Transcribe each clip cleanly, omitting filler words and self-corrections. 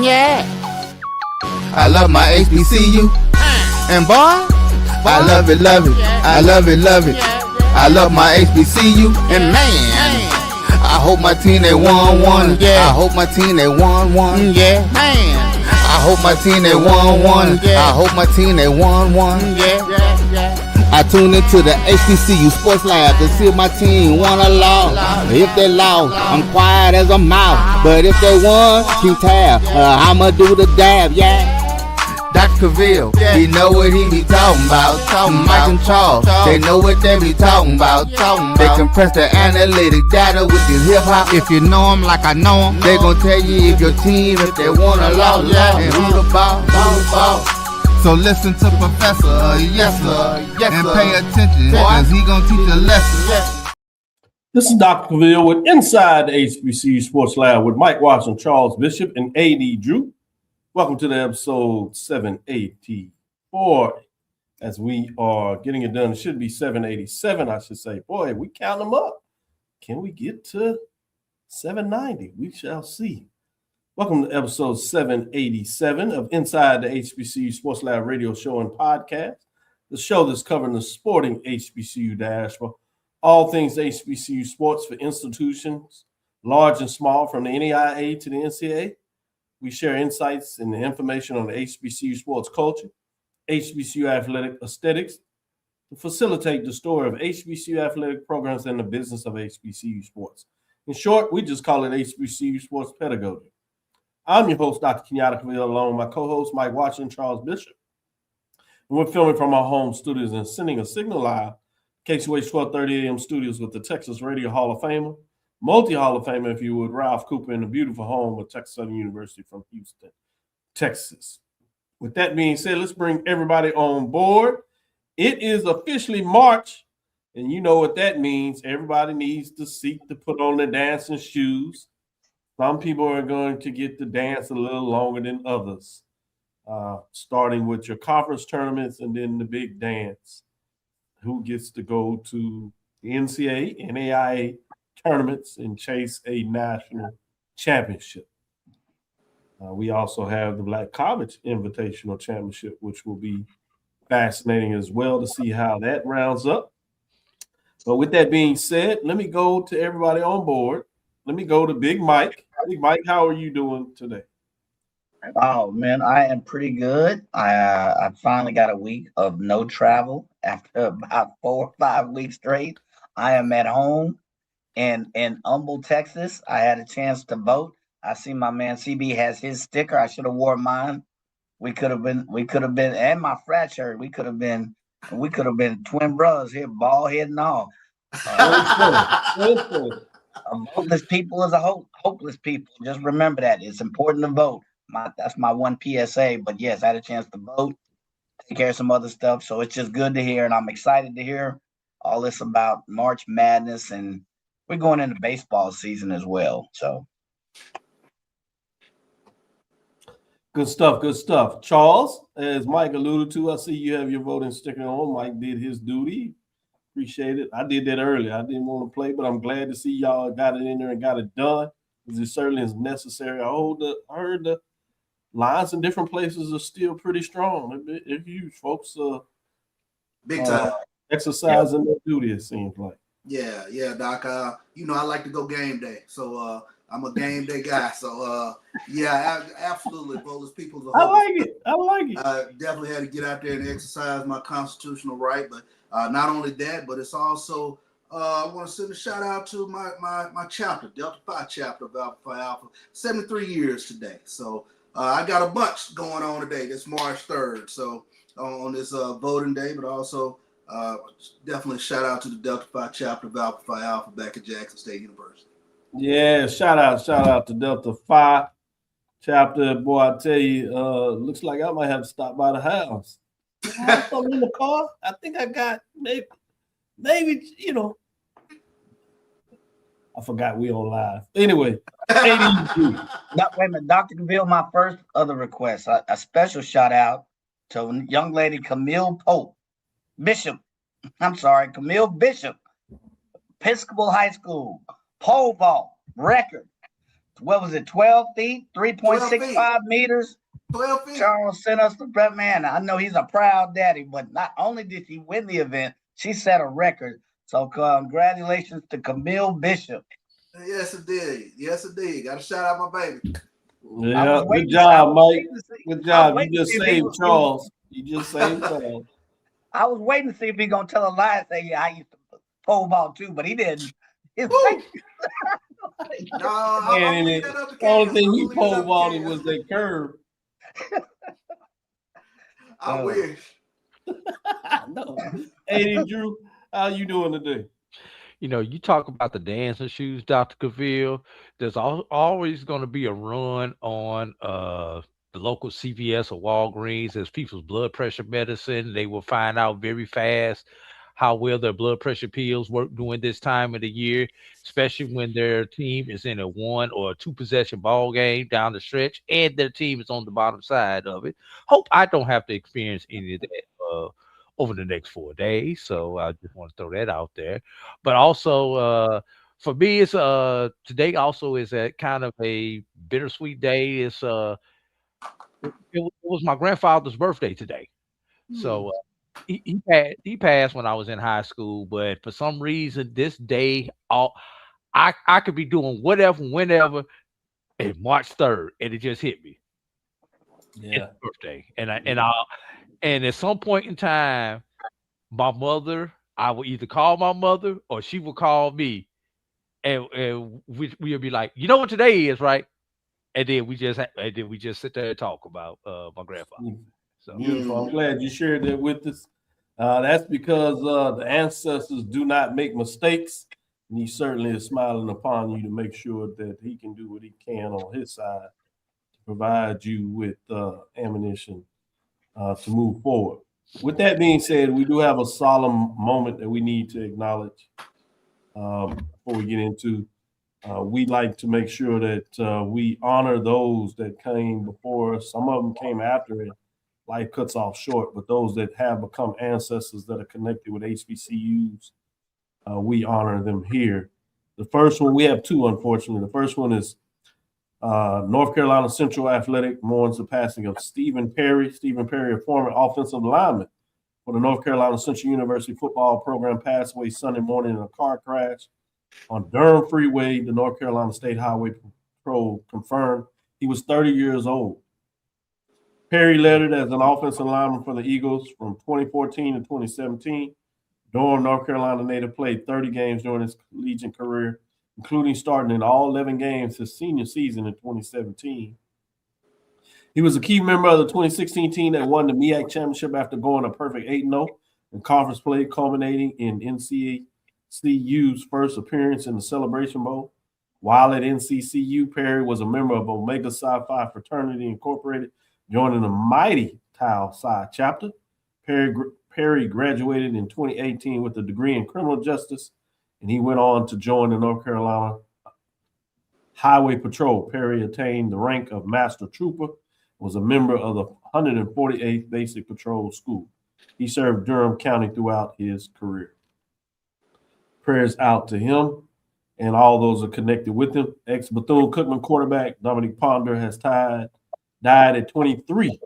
Yeah. I love my HBCU. And boy, I love it, love it. I love it, love it. I love my HBCU. And man, I hope my team they won one. Yeah. I hope my team they won one. Yeah. Man. I hope my team they won one. I hope my team they won one. Yeah. I tune into the HBCU Sports Lab to see if my team won or lost. If they lost, I'm quiet as a mouse. But if they won, keep tab. I'ma do the dab, yeah. Dr. Cavil, he know what he be talking about. Mike and Charles, they know what they be talking about. They compress the analytic data with this hip hop. If you know them like I know them, they gon' tell you if your team, if they won or lost, and who the ball. So listen to Professor, yes sir, and pay attention, cause he gon' teach a lesson. This is Dr. Cavil with Inside the HBCU Sports Lab with Mike Watson, Charles Bishop, and A.D. Drew. Welcome to the episode 784. As we are getting it done, it should be 787, I should say. Boy, we count them up. Can we get to 790? We shall see. Welcome to episode 787 of Inside the HBCU Sports Lab radio show and podcast, the show that's covering the sporting HBCU diaspora, all things HBCU sports for institutions, large and small, from the NAIA to the NCAA. We share insights and information on the HBCU sports culture, HBCU athletic aesthetics, to facilitate the story of HBCU athletic programs and the business of HBCU sports. In short, we just call it HBCU sports pedagogy. I'm your host, Dr. Kenyatta Cavil, along with my co-host, Mike Watson and Charles Bishop. And we're filming from our home studios and sending a signal live, KCUH 1230 AM studios with the Texas Radio Hall of Famer, multi-Hall of Famer, if you would, Ralph Cooper, in the beautiful home of Texas Southern University from Houston, Texas. With that being said, let's bring everybody on board. It is officially March, and you know what that means. Everybody needs to seek to put on their dancing shoes. Some people are going to get to dance a little longer than others, starting with your conference tournaments and then the big dance. Who gets to go to the NCAA, NAIA tournaments and chase a national championship? We also have the Black College Invitational Championship, which will be fascinating as well to see how that rounds up. But with that being said, let me go to everybody on board. Let me go to Big Mike. Big Mike, how are you doing today? Oh man, I am pretty good. I finally got a week of no travel after about 4 or 5 weeks straight. I am at home in Humble, Texas. I had a chance to vote. I see my man CB has his sticker. I should have worn mine. We could have been, and my frat shirt. We could have been twin brothers here, bald head and all. Voteless people is a hopeless people. Just remember that. It's important to vote. That's my one PSA. But yes, I had a chance to vote, take care of some other stuff. So it's just good to hear. And I'm excited to hear all this about March Madness. And we're going into baseball season as well. So good stuff. Charles, as Mike alluded to, I see you have your voting sticker on. Mike did his duty. Appreciate it. I did that earlier. I didn't want to play, but I'm glad to see y'all got it in there and got it done, because it certainly is necessary. I heard the lines in different places are still pretty strong. It's huge, folks. Big time. Exercising their duty, it seems like. Yeah, Doc. I like to go game day, so I'm a game day guy. So absolutely, Polish people. I like it. I definitely had to get out there and exercise my constitutional right, but not only that, but it's also I want to send a shout out to my chapter, Delta Phi chapter of Alpha Phi Alpha. 73 years today, so I got a bunch going on today. This March 3rd, so on this voting day, but also definitely shout out to the Delta Phi chapter of Alpha Phi Alpha back at Jackson State University. Yeah, shout out to Delta Phi chapter. Boy, I tell you, looks like I might have to stop by the house. I have something in the car. I think I got maybe, I forgot we on live. Anyway, wait a minute, Dr. Cavil, my first other request, a special shout out to young lady Camille Bishop, Episcopal High School, pole vault record, what was it, 12 feet, 3.65 meters. 12 feet. Charles sent us the prep. Man, I know he's a proud daddy, but not only did she win the event, she set a record. So congratulations to Camille Bishop. Yes, it did. Yes, it did. Got to shout out my baby. Yeah, good job, Mike. Good job. You just saved Charles. You just saved Charles. I was waiting to see if he gonna tell a lie and say, "Yeah, I used to pole ball too," but he didn't. No, the only thing he pole vaulted was that curve. I wish. No. Hey, Drew, how you doing today? You know, you talk about the dancing shoes, Dr. Cavil. There's always going to be a run on the local CVS or Walgreens as people's blood pressure medicine. They will find out very fast how well their blood pressure pills work during this time of the year, especially when their team is in a 1 or 2 possession ball game down the stretch and their team is on the bottom side of it. Hope I don't have to experience any of that over the next 4 days. So I just want to throw that out there. But also, for me, it's today also is a kind of a bittersweet day. It's it was my grandfather's birthday today. So he passed when I was in high school, but for some reason this day I could be doing whatever whenever and March 3rd, and it just hit me. Yeah, it's birthday. And at some point in time, my mother, I would either call my mother or she would call me, and we would be like, you know what today is, right? And then we just sit there and talk about my grandfather. So beautiful. I'm glad you shared that with us. That's because the ancestors do not make mistakes, and he certainly is smiling upon you to make sure that he can do what he can on his side to provide you with ammunition to move forward. With that being said, we do have a solemn moment that we need to acknowledge before we get into. We'd like to make sure that we honor those that came before us. Some of them came after it. Life cuts off short, but those that have become ancestors that are connected with HBCUs, we honor them here. The first one, we have two, unfortunately. The first one is North Carolina Central Athletic mourns the passing of Stephen Perry. Stephen Perry, a former offensive lineman for the North Carolina Central University football program, passed away Sunday morning in a car crash on Durham Freeway. The North Carolina State Highway Patrol confirmed he was 30 years old. Perry led it as an offensive lineman for the Eagles from 2014 to 2017. Durham, North Carolina native, played 30 games during his collegiate career, including starting in all 11 games his senior season in 2017. He was a key member of the 2016 team that won the MEAC championship after going a perfect 8-0 in conference play, culminating in NCCU's first appearance in the Celebration Bowl. While at NCCU, Perry was a member of Omega Psi Phi Fraternity Incorporated, joining the Mighty Tau Psi chapter. Perry graduated in 2018 with a degree in criminal justice, and he went on to join the North Carolina Highway Patrol. Perry attained the rank of Master Trooper, was a member of the 148th Basic Patrol School. He served Durham County throughout his career. Prayers out to him and all those are connected with him. Ex-Bethune-Cookman quarterback Dominique Ponder has died at 23.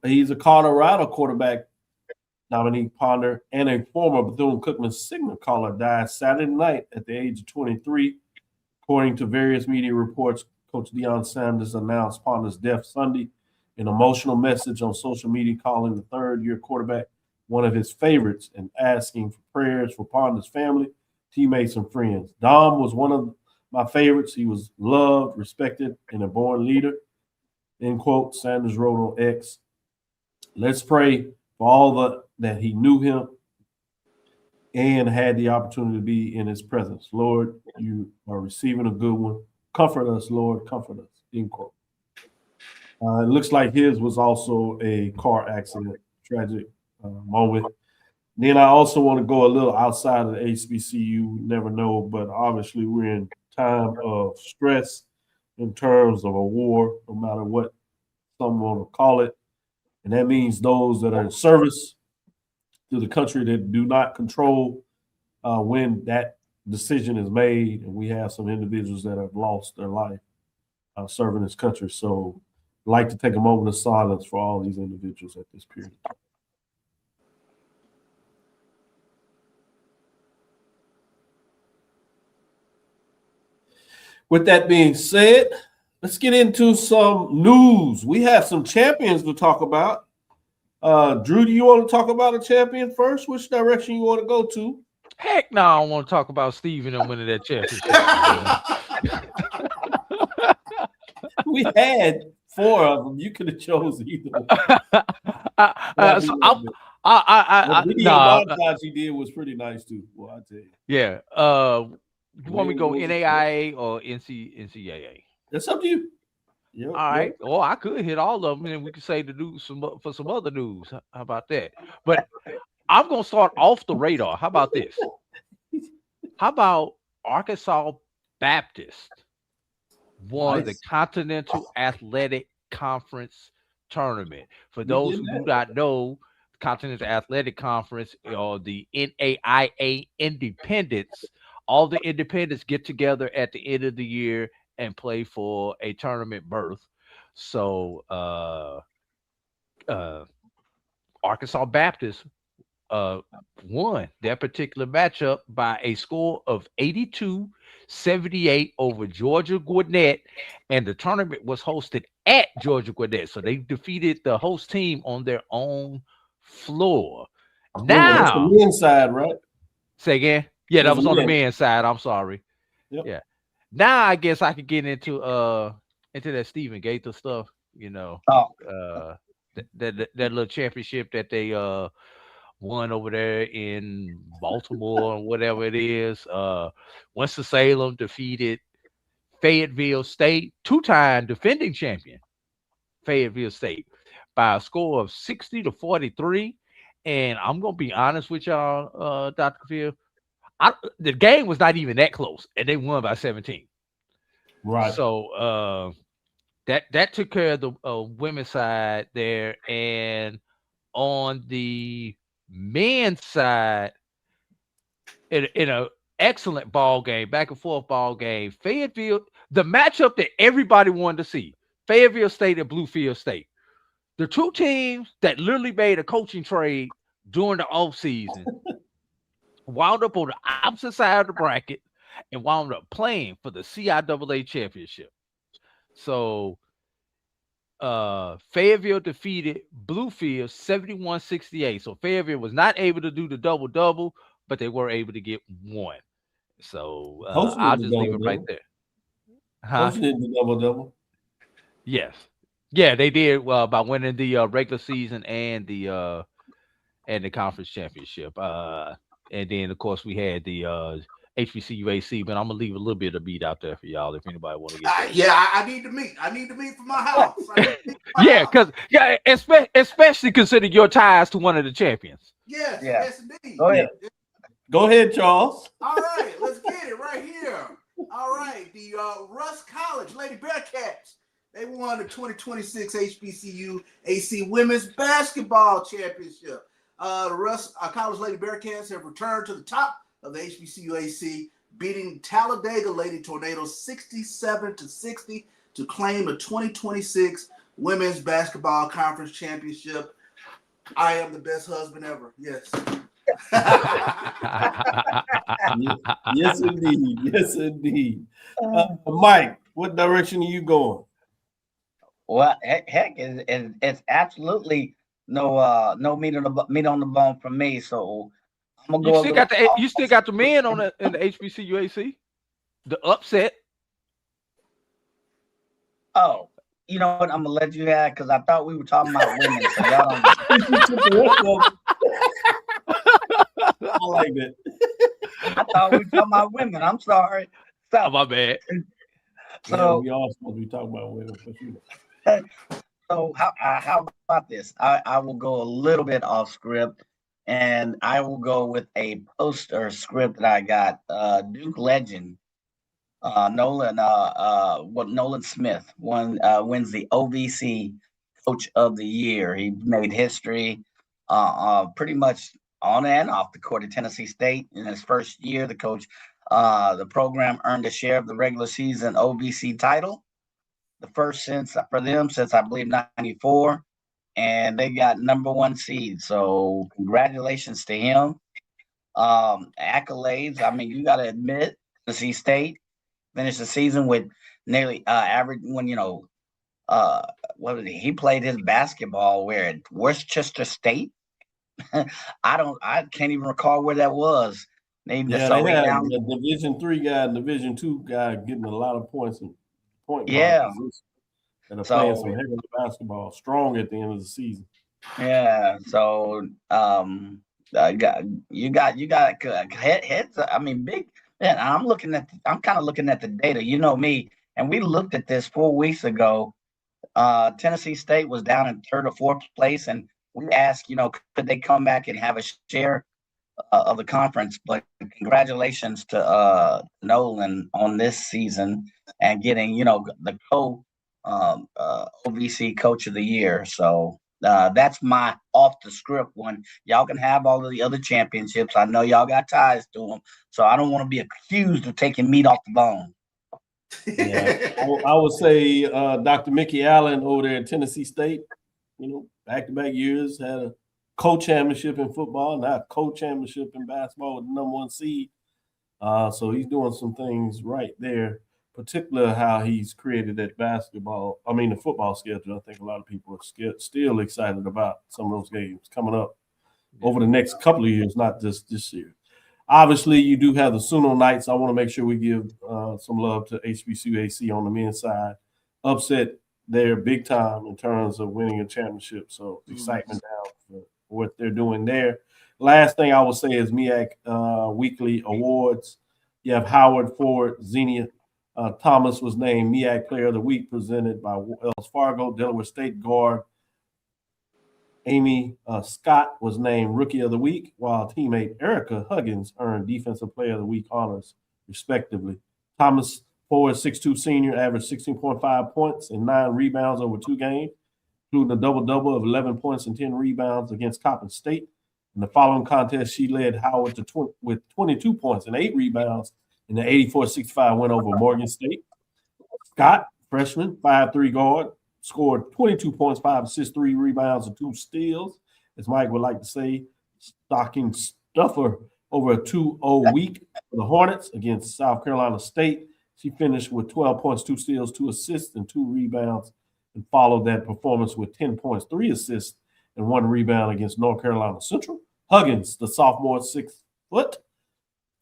He's a Colorado quarterback, Dominique Ponder, and a former Bethune-Cookman signal caller died Saturday night at the age of 23. According to various media reports, Coach Deion Sanders announced Ponder's death Sunday. An emotional message on social media calling the third-year quarterback one of his favorites and asking for prayers for Ponder's family, teammates, and friends. Dom was one of my favorites. He was loved, respected, and a born leader. End quote. Sanders wrote on X. Let's pray for all that he knew him and had the opportunity to be in his presence. Lord, you are receiving a good one. Comfort us, Lord, comfort us. End quote. It looks like his was also a car accident, tragic moment. Then I also want to go a little outside of the HBCU. We never know, but obviously we're in time of stress in terms of a war, no matter what someone will call it. And that means those that are in service to the country that do not control when that decision is made, and we have some individuals that have lost their life serving this country. So I'd like to take a moment of silence for all these individuals at this period of time. With that being said, let's get into some news. We have some champions to talk about. Drew, do you want to talk about a champion first? Which direction you want to go to? Heck no, I don't want to talk about Steven and winning that championship. We had 4 of them. You could have chosen either one. Montage he did was pretty nice too. Well, I tell you. Yeah. You want me to go NAIA or NCAA? That's up to you. Yep, all right. Well, I could hit all of them, and we could say the news for some other news. How about that? But I'm gonna start off the radar. How about this? How about Arkansas Baptist won the Continental Athletic Conference tournament? For those who do not know, the Continental Athletic Conference or the NAIA Independents, all the independents get together at the end of the year and play for a tournament berth. So Arkansas Baptist won that particular matchup by a score of 82-78 over Georgia Gwinnett, and the tournament was hosted at Georgia Gwinnett. So they defeated the host team on their own floor. Now, that's the men's side, right? Say again? Yeah, that was on the men's side. I'm sorry. Yep. Yeah. Now I guess I could get into that Stephen Gaither stuff, you know. That little championship that they won over there in Baltimore or whatever it is. Winston-Salem defeated Fayetteville State, 2-time defending champion, Fayetteville State, by a score of 60-43. And I'm gonna be honest with y'all, Dr. Cavil. The game was not even that close, and they won by 17. Right. So that took care of the women's side there, and on the men's side, in an excellent ball game, back and forth ball game, Fayetteville, the matchup that everybody wanted to see, Fayetteville State and Bluefield State, the two teams that literally made a coaching trade during the offseason. Wound up on the opposite side of the bracket and wound up playing for the CIAA championship. So Fayetteville defeated Bluefield 71-68. So Fayetteville was not able to do the double-double, but they were able to get one. So I'll just leave it right there. Did the double-double? Yes. Yeah, they did by winning the regular season and the conference championship. And then, of course, we had the HBCU AC, but I'm going to leave a little bit of beat out there for y'all if anybody want to get that. I need the meat. I need the meat for my house. Because especially considering your ties to one of the champions. Yes, indeed. Go ahead. Go ahead, Charles. All right, let's get it right here. All right, the Russ College Lady Bearcats, they won the 2026 HBCU AC Women's Basketball Championship. The Russ College Lady Bearcats have returned to the top of the HBCU AC, beating Talladega Lady Tornadoes 67-60 to claim the 2026 Women's Basketball Conference Championship. I am the best husband ever. Yes. Yes, indeed. Yes, indeed. Mike, what direction are you going? Well, heck, it's absolutely no meat on the bone from me. So I'm gonna go. You still got the men on in the HBCU AC, the upset. Oh, you know what? I'm gonna let you have because I thought we were talking about women. So y'all don't. I like that. I thought we were talking about women. I'm sorry. Oh, my bad. So we all supposed to be talking about women. So how about this? I will go a little bit off script, and I will go with a poster script that I got. Duke legend Nolan Smith wins the OVC Coach of the Year. He made history pretty much on and off the court at Tennessee State in his first year. The coach The program earned a share of the regular season OVC title, the first for them since I believe '94, and they got #1 seed. So congratulations to him. Accolades. I mean, you got to admit, Tennessee State finished the season with nearly average when what was he played his basketball where at Worcester State. I can't even recall where that was. They had a Division III guy, Division II guy getting a lot of points and point guard position, and playing some heavy basketball, strong at the end of the season. Yeah, so you got heads. I mean, big. Man, I'm kind of looking at the data. You know me, and we looked at this 4 weeks ago. Tennessee State was down in 3rd or 4th place, and we asked, could they come back and have a share of the conference? But congratulations to Nolan on this season and getting, the OVC Coach of the Year. So that's my off the script one. Y'all can have all of the other championships. I know y'all got ties to them, so I don't want to be accused of taking meat off the bone. Yeah, I would say Dr. Mickey Allen over there at Tennessee State, back-to-back years, had a co-championship in football, not a co-championship in basketball with the #1 seed. So he's doing some things right there, particularly how he's created that the football schedule. I think a lot of people are still excited about some of those games coming up over the next couple of years, not just this year. Obviously, you do have the Suno Knights. I want to make sure we give some love to HBCU AC on the men's side. Upset there big time in terms of winning a championship. So excitement down for what they're doing there. Last thing I will say is MEAC weekly awards. You have Howard Ford, Xenia Thomas was named MEAC Player of the Week, presented by Wells Fargo. Delaware State guard Amy Scott was named Rookie of the Week, while teammate Erica Huggins earned Defensive Player of the Week honors, respectively. Thomas Ford, 6'2" senior, averaged 16.5 points and 9 rebounds over 2 games, including a double-double of 11 points and 10 rebounds against Coppin State. In the following contest, she led Howard with 22 points and 8 rebounds in the 84-65 win over Morgan State. Scott, freshman, 5'3" guard, scored 22 points, 5 assists, 3 rebounds, and 2 steals. As Mike would like to say, stocking stuffer over a 2-0 week for the Hornets against South Carolina State. She finished with 12 points, 2 steals, 2 assists, and 2 rebounds, and followed that performance with 10 points, 3 assists, and 1 rebound against North Carolina Central. Huggins, the sophomore 6-foot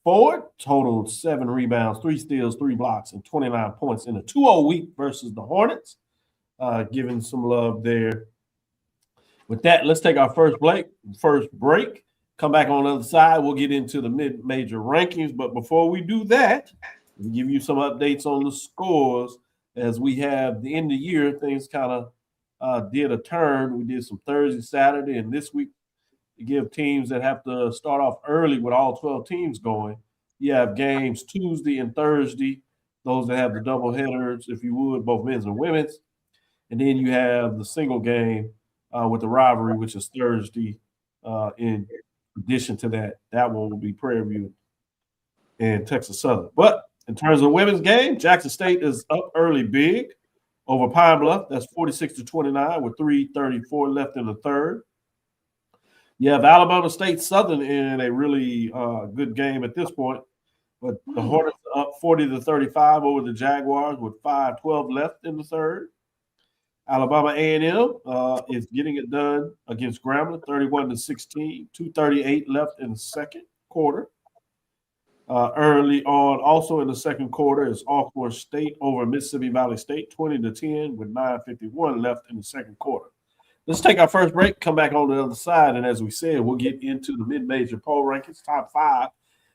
forward, totaled 7 rebounds, 3 steals, 3 blocks, and 29 points in a 2-0 week versus the Hornets. Giving some love there. With that, let's take our first break. Come back on the other side. We'll get into the mid-major rankings. But before we do that, we'll give you some updates on the scores. As we have the end of the year, things kind of did a turn. We did some Thursday, Saturday, and this week to give teams that have to start off early with all 12 teams going. You have games Tuesday and Thursday, those that have the double headers, if you would, both men's and women's. And then you have the single game with the rivalry, which is Thursday. In addition to that, that one will be Prairie View and Texas Southern. But in terms of women's game, Jackson State is up early big over Pine Bluff. That's 46-29 with 3:34 left in the third. You have Alabama State Southern in a really good game at this point. But the Hornets are up 40-35 over the Jaguars with 5:12 left in the third. Alabama A&M is getting it done against Grambling, 31-16, 2:38 left in the second quarter. Early on, also in the second quarter, is Alcorn State over Mississippi Valley State, 20-10 with 9:51 left in the second quarter. Let's take our first break, come back on the other side, and as we said, we'll get into the mid-major poll rankings, top 5,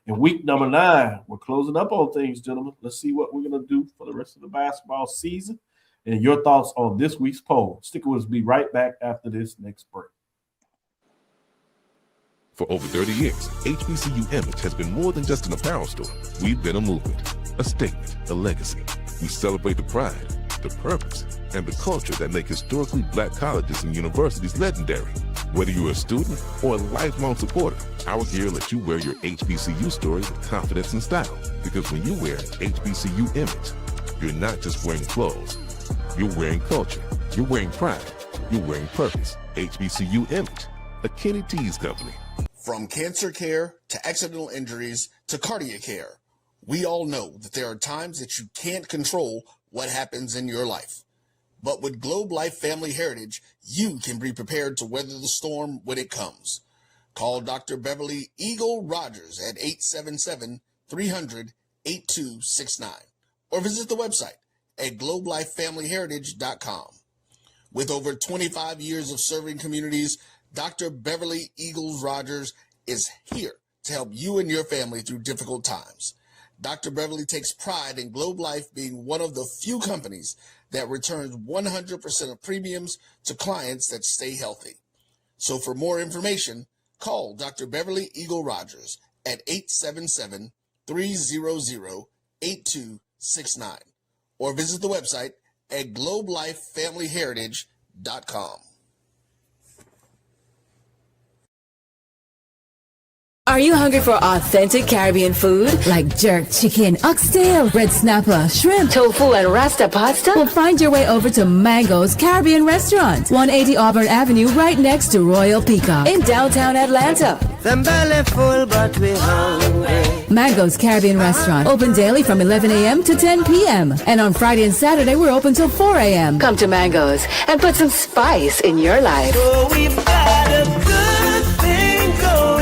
in week number 9. We're closing up on things, gentlemen. Let's see what we're going to do for the rest of the basketball season. And your thoughts on this week's poll. Stick with us. Be right back after this next break. For over 30 years, HBCU Image has been more than just an apparel store. We've been a movement, a statement, a legacy. We celebrate the pride, the purpose, and the culture that make historically black colleges and universities legendary. Whether you're a student or a lifelong supporter, our gear lets you wear your HBCU story with confidence and style. Because when you wear HBCU image, you're not just wearing clothes. You're wearing culture. You're wearing pride. You're wearing purpose. HBCU image, a Kenny T's company. From cancer care to accidental injuries to cardiac care, we all know that there are times that you can't control what happens in your life. But with Globe Life Family Heritage, you can be prepared to weather the storm when it comes. Call Dr. Beverly Eagle Rogers at 877-300-8269 or visit the website at globelifefamilyheritage.com. With over 25 years of serving communities, Dr. Beverly Eagles Rogers is here to help you and your family through difficult times. Dr. Beverly takes pride in Globe Life being one of the few companies that returns 100% of premiums to clients that stay healthy. So for more information, call Dr. Beverly Eagle Rogers at 877-300-8269 or visit the website at globelifefamilyheritage.com. Are you hungry for authentic Caribbean food like jerk chicken, oxtail, red snapper, shrimp, tofu, and rasta pasta? Well, find your way over to Mango's Caribbean Restaurant, 180 Auburn Avenue, right next to Royal Peacock in downtown Atlanta. Them belly full, but we hungry. Mango's Caribbean Restaurant, open daily from 11 a.m. to 10 p.m. And on Friday and Saturday, we're open till 4 a.m. Come to Mango's and put some spice in your life. So we've got a good thing going.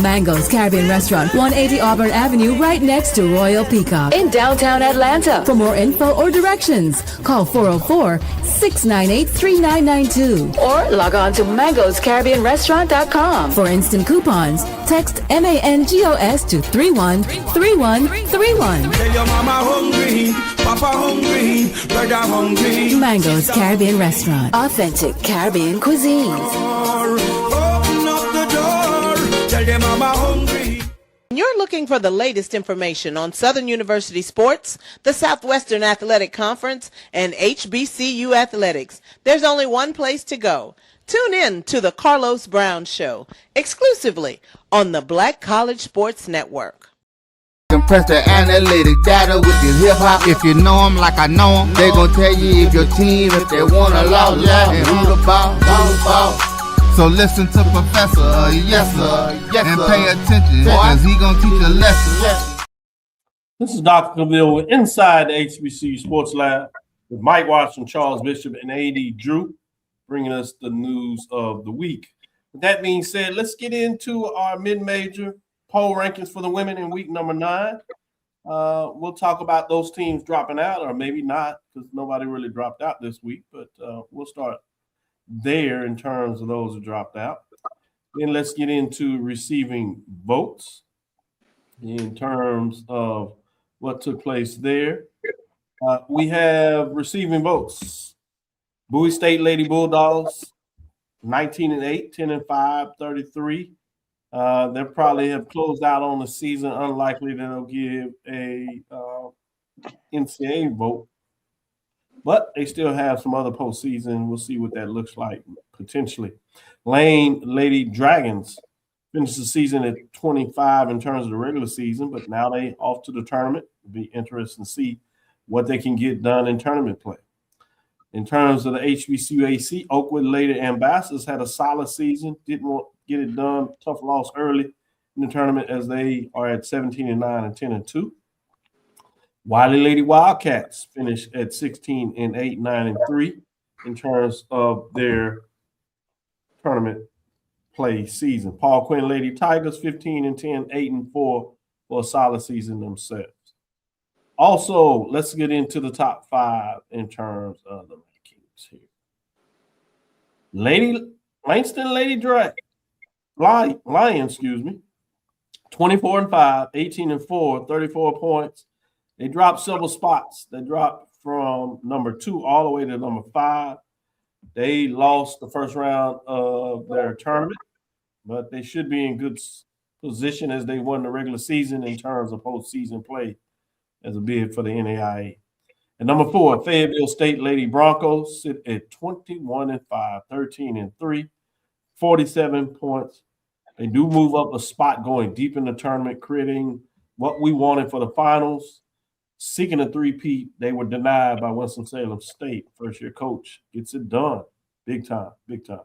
Mango's Caribbean Restaurant, 180 Auburn Avenue, right next to Royal Peacock in downtown Atlanta. For more info or directions, call 404-698-3992 or log on to mangoscaribbeanrestaurant.com. For instant coupons, text MANGOS to 313131. Tell your mama hungry, papa hungry, brother hungry. Mango's Caribbean Restaurant, authentic Caribbean cuisines. Open up the door, tell them mama hungry. You're looking for the latest information on Southern University sports, the Southwestern Athletic Conference, and HBCU athletics. There's only one place to go. Tune in to the Carlos Brown Show, exclusively on the Black College Sports Network. Compress the analytic data with your hip hop. If you know them like I know them, they gon' tell you if your team, if they wanna lose, and who the ball. So listen to Professor, yes sir, and pay attention, cause he gon' teach a lesson. This is Dr. Cavil with Inside the HBCU Sports Lab with Mike Watson, Charles Bishop, and AD Drew, bringing us the news of the week. With that being said, let's get into our mid-major poll rankings for the women in week number 9. We'll talk about those teams dropping out, or maybe not, because nobody really dropped out this week, but we'll start there in terms of those who dropped out. Then let's get into receiving votes in terms of what took place there. We have receiving votes. Bowie State Lady Bulldogs, 19-8, 10-5, 33. They probably have closed out on the season. Unlikely that they'll give a NCAA vote, but they still have some other postseason. We'll see what that looks like potentially. Lane Lady Dragons finished the season at 25 in terms of the regular season, but now they off to the tournament. It'll be interesting to see what they can get done in tournament play. In terms of the HBCU Oakwood Lady Ambassadors had a solid season. Didn't want to get it done. Tough loss early in the tournament as they are at 17-9 and 10-2. Wiley Lady Wildcats finished at 16-8, 9-3 in terms of their tournament play season. Paul Quinn Lady Tigers 15-10, 8-4 for a solid season themselves. Also, let's get into the top 5 in terms of the rankings here. Langston Lady Lion, 24-5, 18-4, 34 points. They dropped several spots. They dropped from number 2 all the way to number 5. They lost the first round of their tournament, but they should be in good position as they won the regular season in terms of postseason play as a bid for the NAIA. And number 4, Fayetteville State Lady Broncos sit at 21-5, 13-3. 47 points. They do move up a spot going deep in the tournament, creating what we wanted for the finals. Seeking a three-peat, they were denied by Winston-Salem State. First-year coach gets it done. Big time, big time.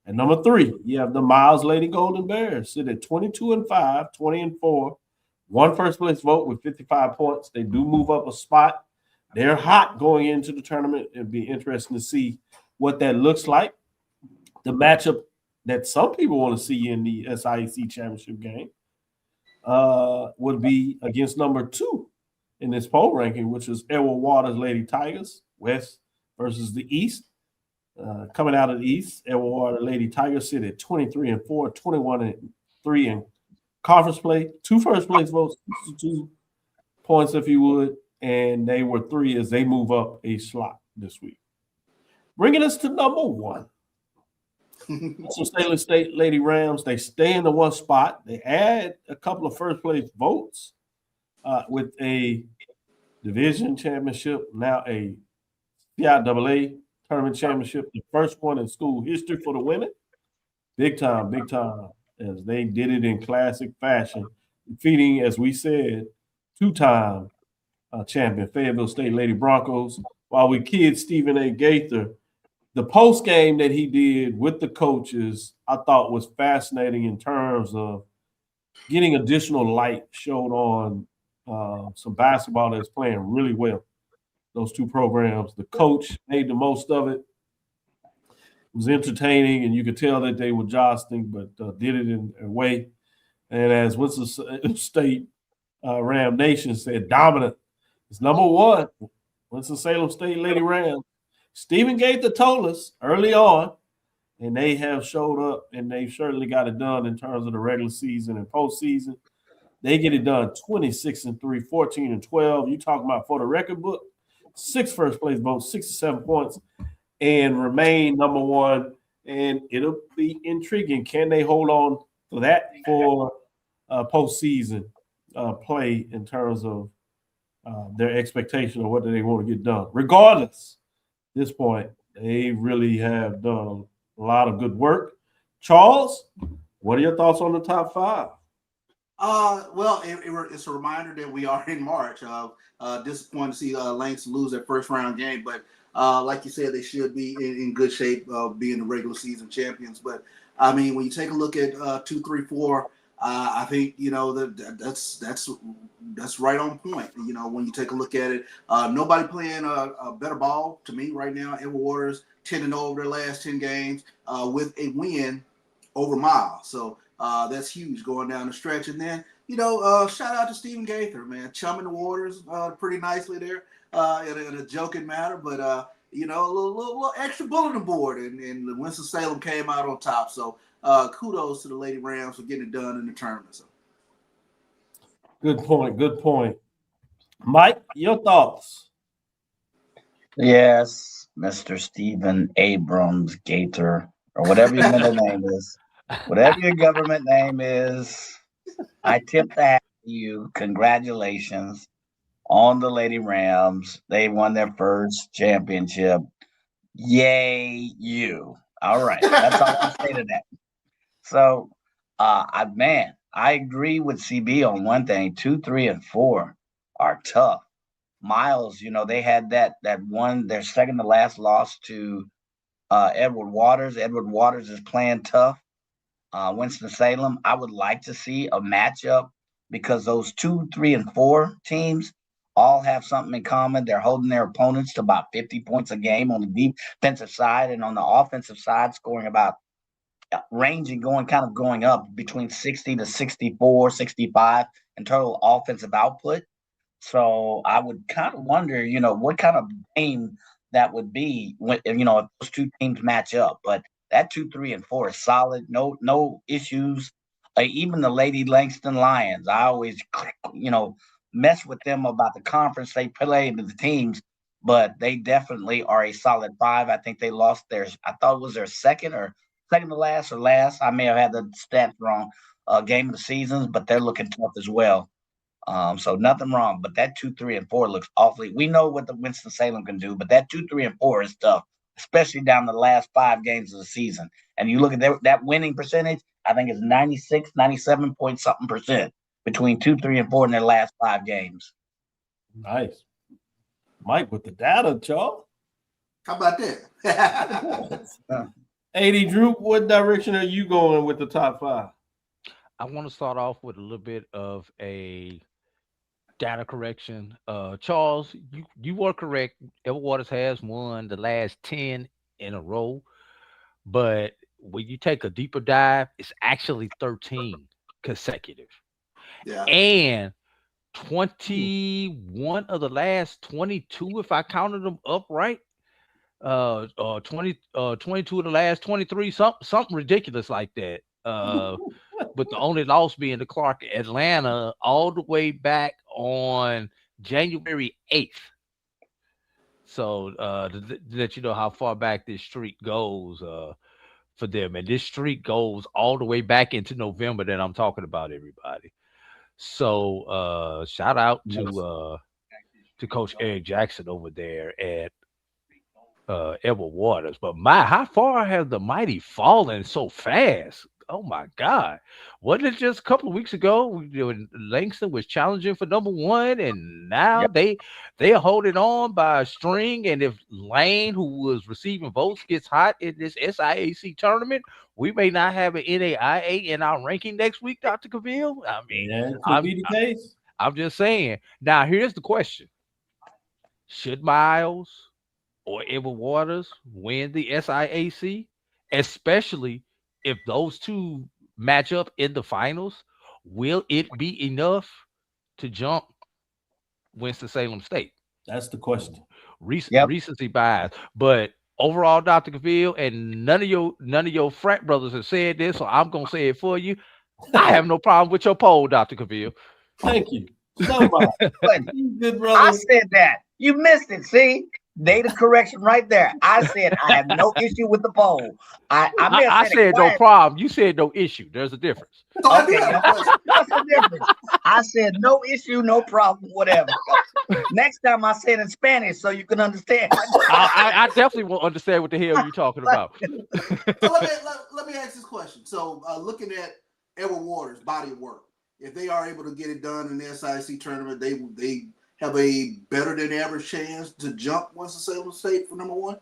And number 3, you have the Miles Lady Golden Bears, sit at 22-5, 20-4. One first-place vote with 55 points. They do move up a spot. They're hot going into the tournament. It'd be interesting to see what that looks like. The matchup that some people want to see in the SIAC championship game would be against number 2 in this poll ranking, which is Edward Waters Lady Tigers, West versus the East. Coming out of the East, Edward Waters Lady Tigers sit at 23-4, 21-3 in conference play. 2 first place votes, 2 points if you would, and they were 3 as they move up a slot this week. Bringing us to number 1. So Salem State Lady Rams, they stay in the 1 spot. They add a couple of first place votes with a division championship, now a CIAA tournament championship, the first one in school history for the women. Big time, as they did it in classic fashion, defeating, as we said, 2-time champion Fayetteville State Lady Broncos. While we kid Stephen A. Gaither, the post game that he did with the coaches, I thought was fascinating in terms of getting additional light showed on some basketball that's playing really well. Those 2 programs, the coach made the most of it. It was entertaining, and you could tell that they were jostling, but did it in a way. And as Winston State Ram Nation said, dominant. It's number 1, Winston-Salem State Lady Rams. Stephen Gaither told us early on, and they have showed up, and they've certainly got it done in terms of the regular season and postseason. They get it done 26-3, 14-12. You talking about for the record book, 6 first place votes, 67 points, and remain number 1. And it'll be intriguing. Can they hold on to that for postseason play in terms of their expectation of what do they want to get done? Regardless, at this point, they really have done a lot of good work. Charles, what are your thoughts on the top 5? Well, it's a reminder that we are in March. Disappointed to see Lynx lose their first round game, but like you said, they should be in good shape being the regular season champions. But I mean, when you take a look at 2, 3, 4, I think that's right on point. When you take a look at it, nobody playing a better ball to me right now. Edward Waters 10-0 over their last 10 games with a win over Miles. So that's huge going down the stretch. And then, shout out to Stephen Gaither, man, chumming the waters pretty nicely there in a joking matter. But, a little extra bulletin board. And Winston-Salem came out on top. So kudos to the Lady Rams for getting it done in the tournament. So. Good point. Mike, your thoughts? Yes, Mr. Stephen Abrams Gator, or whatever your middle name is. Whatever your government name is, I tip the hat to you. Congratulations on the Lady Rams. They won their first championship. Yay, you. All right. That's all I'll say to that. So, I agree with CB on one thing. 2, 3, and 4 are tough. Miles, they had that one, their second to last loss to Edward Waters. Edward Waters is playing tough. Winston-Salem, I would like to see a matchup because those 2, 3, and 4 teams all have something in common. They're holding their opponents to about 50 points a game on the defensive side, and on the offensive side, scoring about ranging going up between 60 to 64, 65 in total offensive output. So I would kind of wonder, what kind of game that would be when, if those 2 teams match up. But that 2, 3, and 4 is solid. No issues. Even the Lady Langston Lions, I always, mess with them about the conference they play into the teams, but they definitely are a solid 5. I think they lost I thought it was their second to last or last. I may have had the stats wrong. Game of the seasons, but they're looking tough as well. So nothing wrong, but that 2, 3, and 4 looks awfully. We know what the Winston-Salem can do, but that 2, 3, and 4 is tough especially down the last 5 games of the season. And you look at that winning percentage, I think it's 96, 97 point something percent between 2, 3, and 4 in their last 5 games. Nice. Mike with the data, Charles. How about that? AD Drew, what direction are you going with the top 5? I want to start off with a little bit of a data correction. Charles, you were correct. Edward Waters has won the last 10 in a row, but when you take a deeper dive, it's actually 13 consecutive. Yeah. And 21 of the last 22, if I counted them up right. 22 of the last 23, something ridiculous like that. But the only loss being the Clark Atlanta all the way back on January 8th. So to let you know how far back this streak goes for them. And this streak goes all the way back into November that I'm talking about, everybody. So shout out to Coach Eric Jackson over there at Edward Waters. But how far have the mighty fallen so fast? Oh my God. Wasn't it just a couple of weeks ago when Langston was challenging for number 1, and now they are holding on by a string. And if Lane, who was receiving votes, gets hot in this SIAC tournament, we may not have an NAIA in our ranking next week, Dr. Cavil. I mean, it could be the case. I'm just saying. Now, here's the question. Should Miles or Edward Waters win the SIAC, especially if those two match up in the finals? Will it be enough to jump Winston-Salem State? That's the question. Recency bias. But overall, Dr. Cavil, and none of your frat brothers have said this, so I'm gonna say it for you. I have no problem with your poll, Dr. Cavil. Thank you. Somebody. Good brother. I said that. You missed it. See? Data correction right there. I said I have no issue with the poll. I said no problem. You said no issue. There's a difference. Okay, what's the difference? I said no issue, no problem, whatever. Next time I say it in Spanish so you can understand. I definitely will understand what the hell you're talking about. So let me ask this question. So looking at Edward Waters' body of work, if they are able to get it done in the SIC tournament, they have a better than average chance to jump Winston-Salem State for number 1?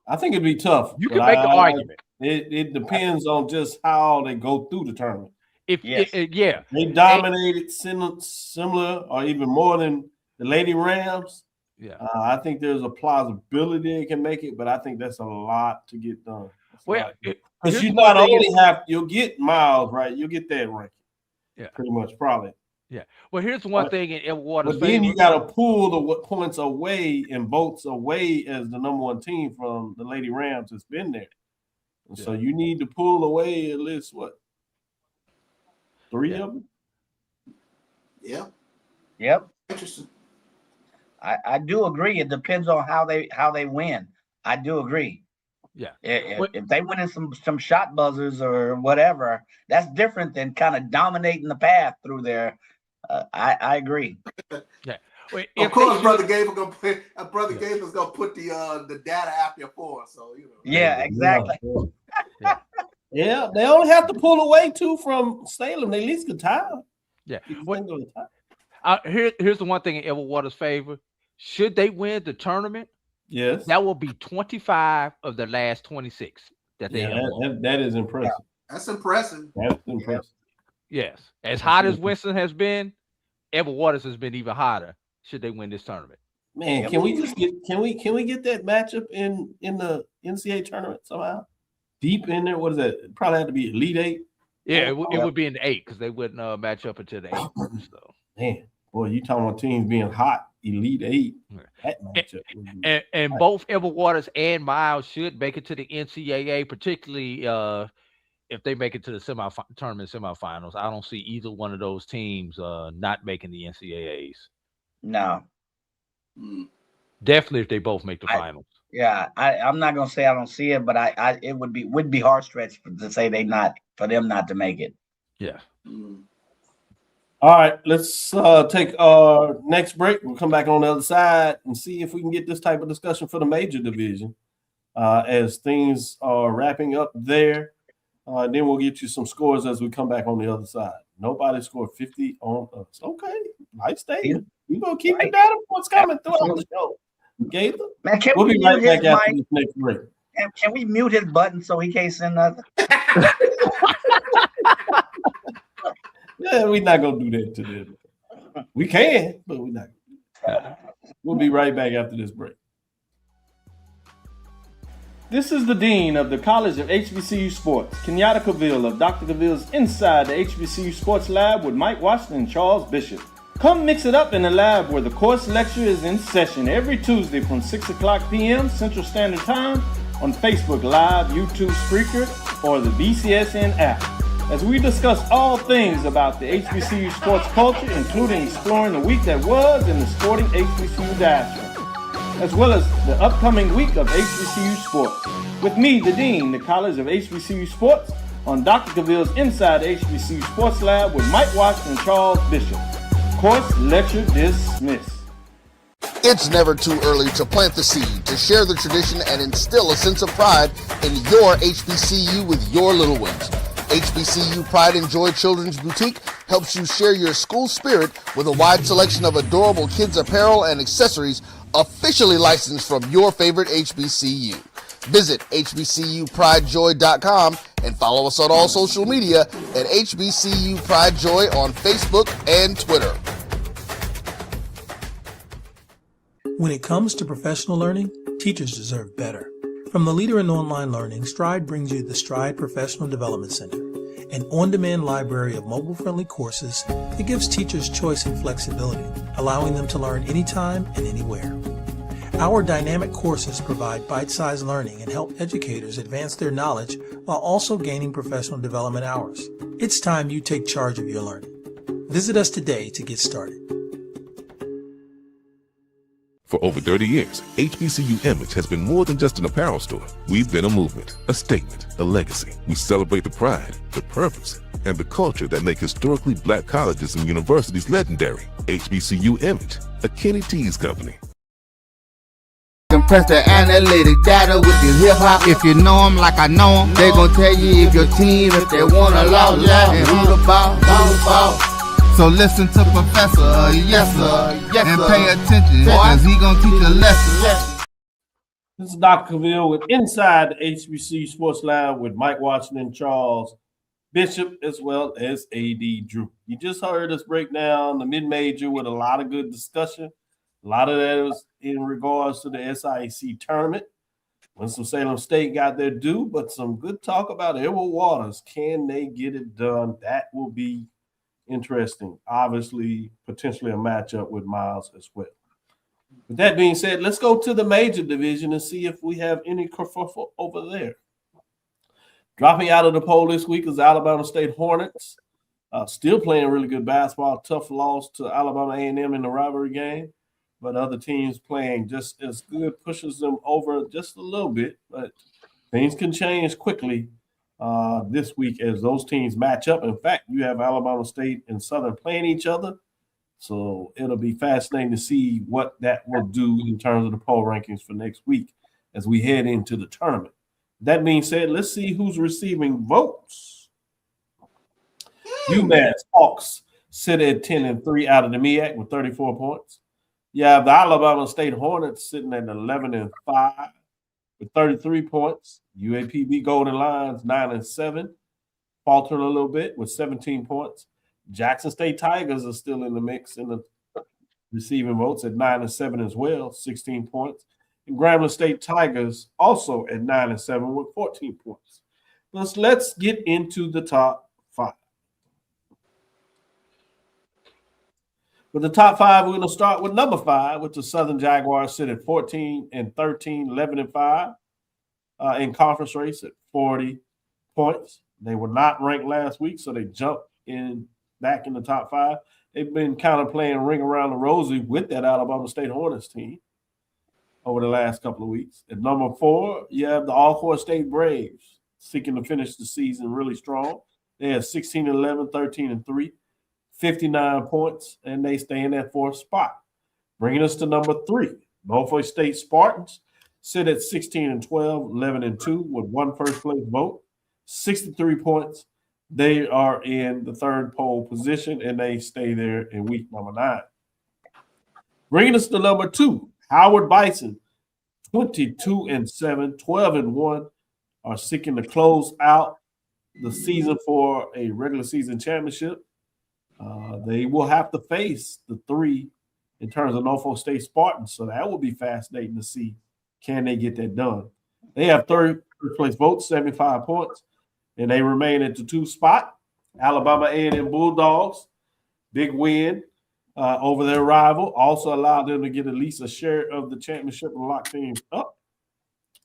I think it'd be tough. You can make the argument. It depends on just how they go through the tournament. They dominated similar or even more than the Lady Rams. Yeah, I think there's a plausibility they can make it, but I think that's a lot to get done. Because you not only you'll get Miles, right? You'll get that ranking. Yeah, pretty much, probably. Yeah. Well, here's one thing in Edward Waters' favor. Then you got to pull the points away and votes away as the number 1 team from the Lady Rams that's been there. And so you need to pull away at least 3 of them? Yeah. Yep. Interesting. I do agree. It depends on how they win. I do agree. Yeah. If they win in some shot buzzers or whatever, that's different than kind of dominating the path through there. I agree. Yeah. Of course, Brother Gable gonna put the data out there for us. So Yeah, exactly. Yeah, they only have to pull away 2 from Salem. They at least could tie. Yeah. Here's the one thing in Edward Waters' favor. Should they win the tournament? Yes. That will be 25 of the last 26 that they have. That is impressive. That's impressive. That's impressive. Yes. As hot as Winston has been, Edward Waters has been even hotter should they win this tournament. Man, can we get that matchup in the NCAA tournament somehow? Deep in there? What is that? It probably had to be Elite 8. Yeah, it would be in the 8 because they wouldn't match up until the 8. So. Man, boy, you talking about teams being hot, Elite 8. That matchup and both Edward Waters and Miles should make it to the NCAA, particularly if they make it to the tournament semifinals. I don't see either one of those teams not making the NCAAs. No. Definitely if they both make the finals. Yeah, I'm not gonna say I don't see it, but it would be hard stretch to say them not to make it. Yeah. All right, let's take our next break. We'll come back on the other side and see if we can get this type of discussion for the major division as things are wrapping up there. Then we'll get you some scores as we come back on the other side. Nobody scored 50 on us. Okay, nice statement. You're going to keep the data points coming throughout the show. Gaither? Man, can We'll we be right mute his back after mic? this next break. Can we mute his button so he can't send nothing? Yeah, we're not going to do that to them. We can, but we're not. We'll be right back after this break. This is the Dean of the College of HBCU Sports, Kenyatta Cavil of Dr. Cavil's Inside the HBCU Sports Lab with Mike Washington and Charles Bishop. Come mix it up in the lab where the course lecture is in session every Tuesday from 6 o'clock p.m. Central Standard Time on Facebook Live, YouTube Spreaker, or the BCSN app, as we discuss all things about the HBCU sports culture, including exploring the week that was in the sporting HBCU diaspora, as well as the upcoming week of HBCU sports. With me, the Dean, the College of HBCU Sports, on Dr. Cavil's Inside the HBCU Sports Lab with Mike Washington and Charles Bishop. Course lecture dismissed. It's never too early to plant the seed, to share the tradition, and instill a sense of pride in your HBCU with your little ones. HBCU Pride and Joy Children's Boutique helps you share your school spirit with a wide selection of adorable kids' apparel and accessories officially licensed from your favorite HBCU. Visit hbcupridejoy.com and follow us on all social media at HBCU Pride Joy on Facebook and Twitter. When it comes to professional learning, teachers deserve better. From the leader in online learning, Stride brings you the Stride Professional Development Center, an on-demand library of mobile-friendly courses that gives teachers choice and flexibility, allowing them to learn anytime and anywhere. Our dynamic courses provide bite-sized learning and help educators advance their knowledge while also gaining professional development hours. It's time you take charge of your learning. Visit us today to get started. For over 30 years, HBCU Image has been more than just an apparel store. We've been a movement, a statement, a legacy. We celebrate the pride, the purpose, and the culture that make historically black colleges and universities legendary. HBCU Image, a Kenny T's company. Compress the analytic data with your hip hop. If you know them like I know them, they gon' tell you if your team, if they wanna lose, and who the ball. So listen to Professor, yes sir, and pay attention, cause he gon' teach a lesson. This is Dr. Cavil with Inside the HBCU Sports Lab with Mike Washington, Charles Bishop, as well as A.D. Drew. You just heard us break down the mid-major with a lot of good discussion. A lot of that was in regards to the SIAC tournament. Winston-Salem State got their due, but some good talk about Edward Waters. Can they get it done? That will be interesting. Obviously, potentially a matchup with Miles as well. With that being said, let's go to the major division and see if we have any kerfuffle over there. Dropping out of the poll this week is Alabama State Hornets. Still playing really good basketball. Tough loss to Alabama A&M in the rivalry game. But other teams playing just as good pushes them over just a little bit. But things can change quickly this week as those teams match up. In fact, you have Alabama State and Southern playing each other. So it'll be fascinating to see what that will do in terms of the poll rankings for next week as we head into the tournament. That being said, let's see who's receiving votes. UMass Hawks sit at 10-3 out of the MEAC with 34 points. You have the Alabama State Hornets sitting at 11-5 with 33 points. UAPB Golden Lions 9-7, faltering a little bit with 17 points. Jackson State Tigers are still in the mix in the receiving votes at 9-7 as well, 16 points. And Grambling State Tigers also at 9-7 with 14 points. Let's get into the top five. With the top five, we're going to start with number 5, which the Southern Jaguars sit at 14-13, 11-5 in conference race at 40 points. They were not ranked last week, so they jumped back in the top 5. They've been kind of playing ring around the rosy with that Alabama State Hornets team over the last couple of weeks. At number 4, you have the Alcorn State Braves seeking to finish the season really strong. They have 16-11, 13-3. 59 points, and they stay in that 4th spot. Bringing us to number 3, Norfolk State Spartans sit at 16-12, 11-2 with 1 first-place vote, 63 points. They are in the 3rd pole position, and they stay there in week number 9. Bringing us to number 2, Howard Bison, 22-7, 12-1, are seeking to close out the season for a regular season championship. They will have to face the 3 in terms of Norfolk State Spartans, so that will be fascinating to see, can they get that done. They have 3rd place votes, 75 points, and they remain at the 2 spot. Alabama A&M Bulldogs, big win over their rival, also allowed them to get at least a share of the championship and lock things up.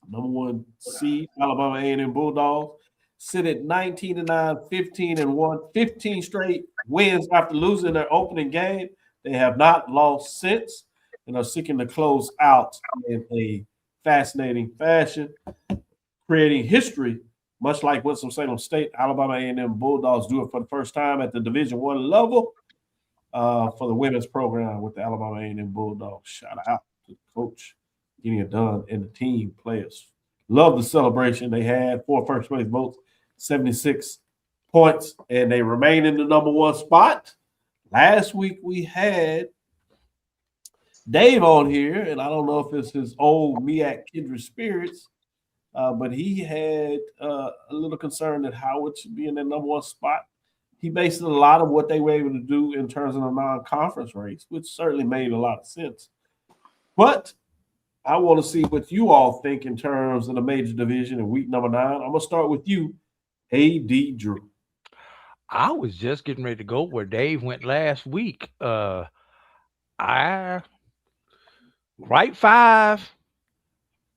Number 1 seed, Alabama A&M Bulldogs, sit at 19-9, 15-1, 15 straight wins after losing their opening game. They have not lost since and are seeking to close out in a fascinating fashion, creating history, much like Winston-Salem State. Alabama A&M Bulldogs do it for the first time at the Division I level for the women's program with the Alabama A&M Bulldogs. Shout out to the coach getting it done and the team players. Love the celebration they had. 4 first-place votes, 76 points, and they remain in the number 1 spot. Last week we had Dave on here, and I don't know if it's his old MEAC Kindred Spirits, but he had a little concern that Howard should be in that number 1 spot. He based a lot of what they were able to do in terms of the non-conference race, which certainly made a lot of sense. But I want to see what you all think in terms of the major division in week number 9. I'm going to start with you, A.D. Drew. I was just getting ready to go where Dave went last week. Right 5.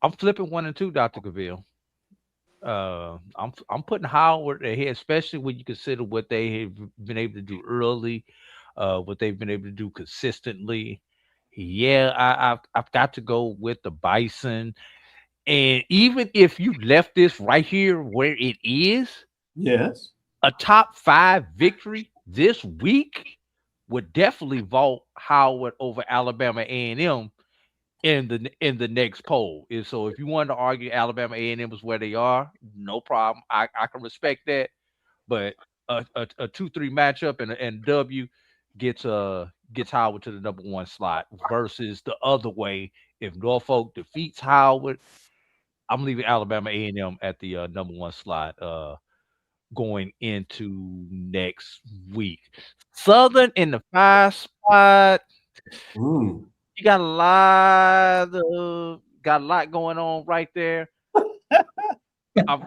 I'm flipping 1 and 2, Dr. Cavil. I'm putting Howard ahead, especially when you consider what they have been able to do early, what they've been able to do consistently. Yeah, I've got to go with the Bison. And even if you left this right here where it is, yes, a top 5 victory this week would definitely vault Howard over Alabama A&M in the next poll. And so if you wanted to argue Alabama A&M is where they are, no problem. I can respect that. But a 2-3 matchup and W gets Howard to the number 1 slot versus the other way. If Norfolk defeats Howard, I'm leaving Alabama A&M at the number 1 slot going into next week. Southern in the 5 spot. You got a lot going on right there. I'm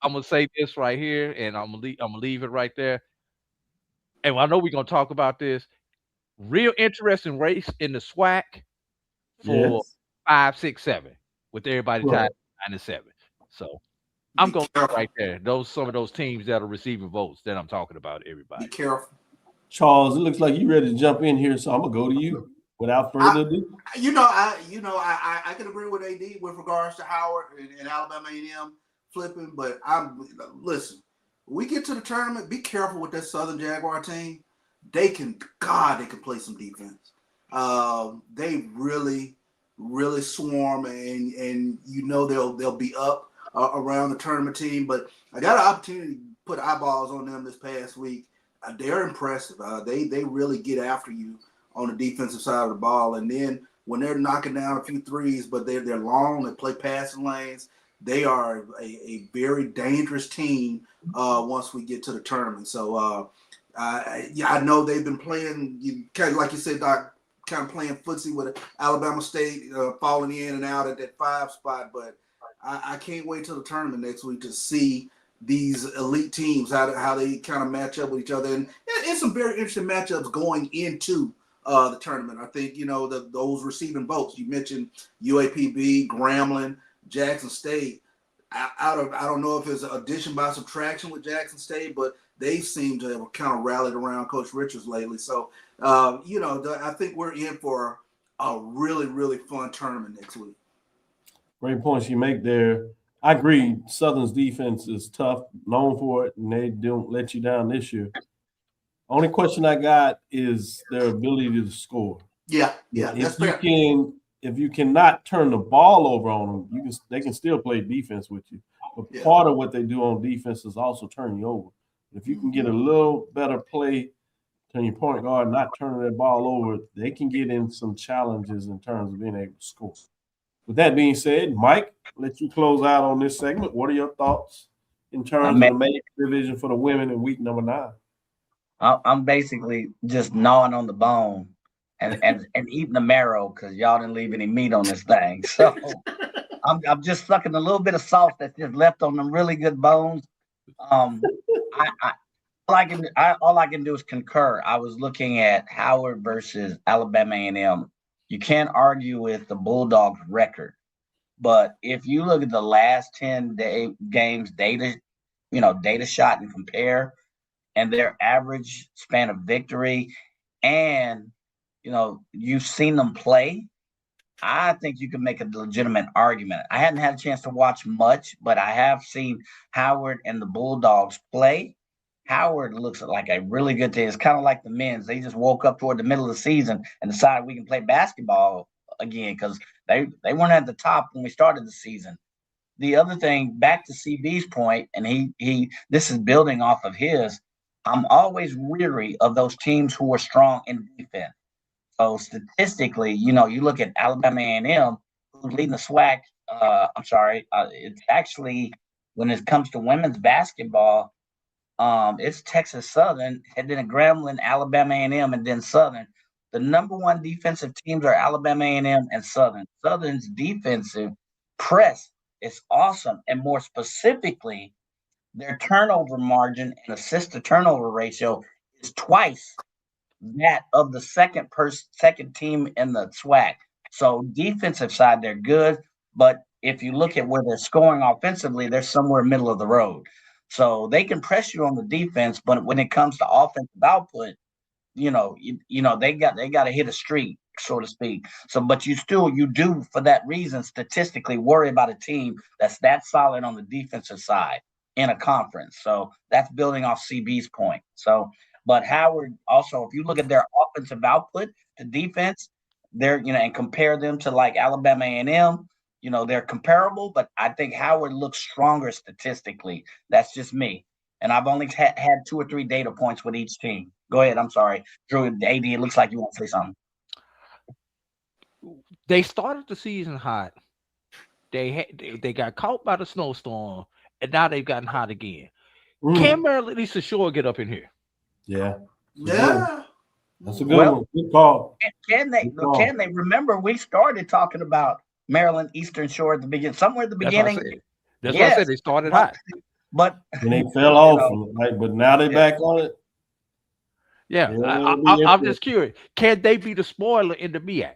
gonna say this right here, and I'm gonna leave it right there. And I know we're gonna talk about this. Real interesting race in the SWAC for 5, 6, 7, with everybody tied 9 and 7. So I'm going right there. Some of those teams that are receiving votes that I'm talking about. Everybody, be careful. Charles, it looks like you're ready to jump in here, so I'm gonna go to you without further ado. I can agree with AD with regards to Howard and Alabama A&M flipping, but listen. We get to the tournament. Be careful with that Southern Jaguar team. They can play some defense. They really swarm, and they'll be up around the tournament team. But I got an opportunity to put eyeballs on them this past week. They're impressive. They really get after you on the defensive side of the ball, and then when they're knocking down a few threes, but they're long, they play passing lanes. They are a very dangerous team once we get to the tournament. So I know they've been playing, kind of like you said, Doc, kind of playing footsie with Alabama State, falling in and out at that 5 spot. But I can't wait till the tournament next week to see these elite teams, how they kind of match up with each other. And it's some very interesting matchups going into the tournament. I think, those receiving votes, you mentioned UAPB, Grambling, Jackson State. I don't know if it's addition by subtraction with Jackson State, but they seem to have kind of rallied around Coach Richards lately. So, I think we're in for a really, really fun tournament next week. Great points you make there. I agree. Southern's defense is tough, known for it, and they don't let you down this year. Only question I got is their ability to score. Yeah, that's fair. If you cannot turn the ball over on them, they can still play defense with you. But part of what they do on defense is also turn you over. If you can get a little better play, turn your point guard, not turning that ball over, they can get in some challenges in terms of being able to score. With that being said, Mike, I'll let you close out on this segment. What are your thoughts in terms of the main division for the women in week number 9? I'm basically just gnawing on the bone and eating the marrow because y'all didn't leave any meat on this thing. So I'm just sucking a little bit of sauce that's just left on them really good bones. All I can do is concur. I was looking at Howard versus Alabama A&M. You can't argue with the Bulldogs' record, but if you look at the last 10 games data shot and compare, and their average span of victory, and you've seen them play, I think you can make a legitimate argument. I hadn't had a chance to watch much, but I have seen Howard and the Bulldogs play. Howard looks like a really good team. It's kind of like the men's. They just woke up toward the middle of the season and decided we can play basketball again because they weren't at the top when we started the season. The other thing, back to CB's point, and he this is building off of his, I'm always weary of those teams who are strong in defense. So statistically, you look at Alabama A&M, who's leading the SWAC. It's actually, when it comes to women's basketball, it's Texas Southern, and then Grambling, Alabama A&M, and then Southern. The number one defensive teams are Alabama A&M and Southern. Southern's defensive press is awesome, and more specifically, their turnover margin and assist to turnover ratio is twice that of the second team in the SWAC. So defensive side, they're good, but if you look at where they're scoring offensively, they're somewhere middle of the road. So they can press you on the defense, but when it comes to offensive output, they got to hit a streak, so to speak. So, but you do for that reason statistically worry about a team that's that solid on the defensive side in a conference. So that's building off CB's point. So, but Howard also, if you look at their offensive output to defense, they're and compare them to like Alabama A&M, they're comparable, but I think Howard looks stronger statistically. That's just me. And I've only had 2 or 3 data points with each team. Go ahead. I'm sorry. Drew, AD, it looks like you want to say something. They started the season hot. They got caught by the snowstorm, and now they've gotten hot again. Can Maryland Eastern Shore get up in here? Yeah. That's a good one. Good call. Can they remember we started talking about Maryland Eastern Shore at the beginning, somewhere at the beginning? That's why I said they started hot. But and they fell off, but now they're back on it. Yeah, I'm just curious. Can they be the spoiler in the MEAC?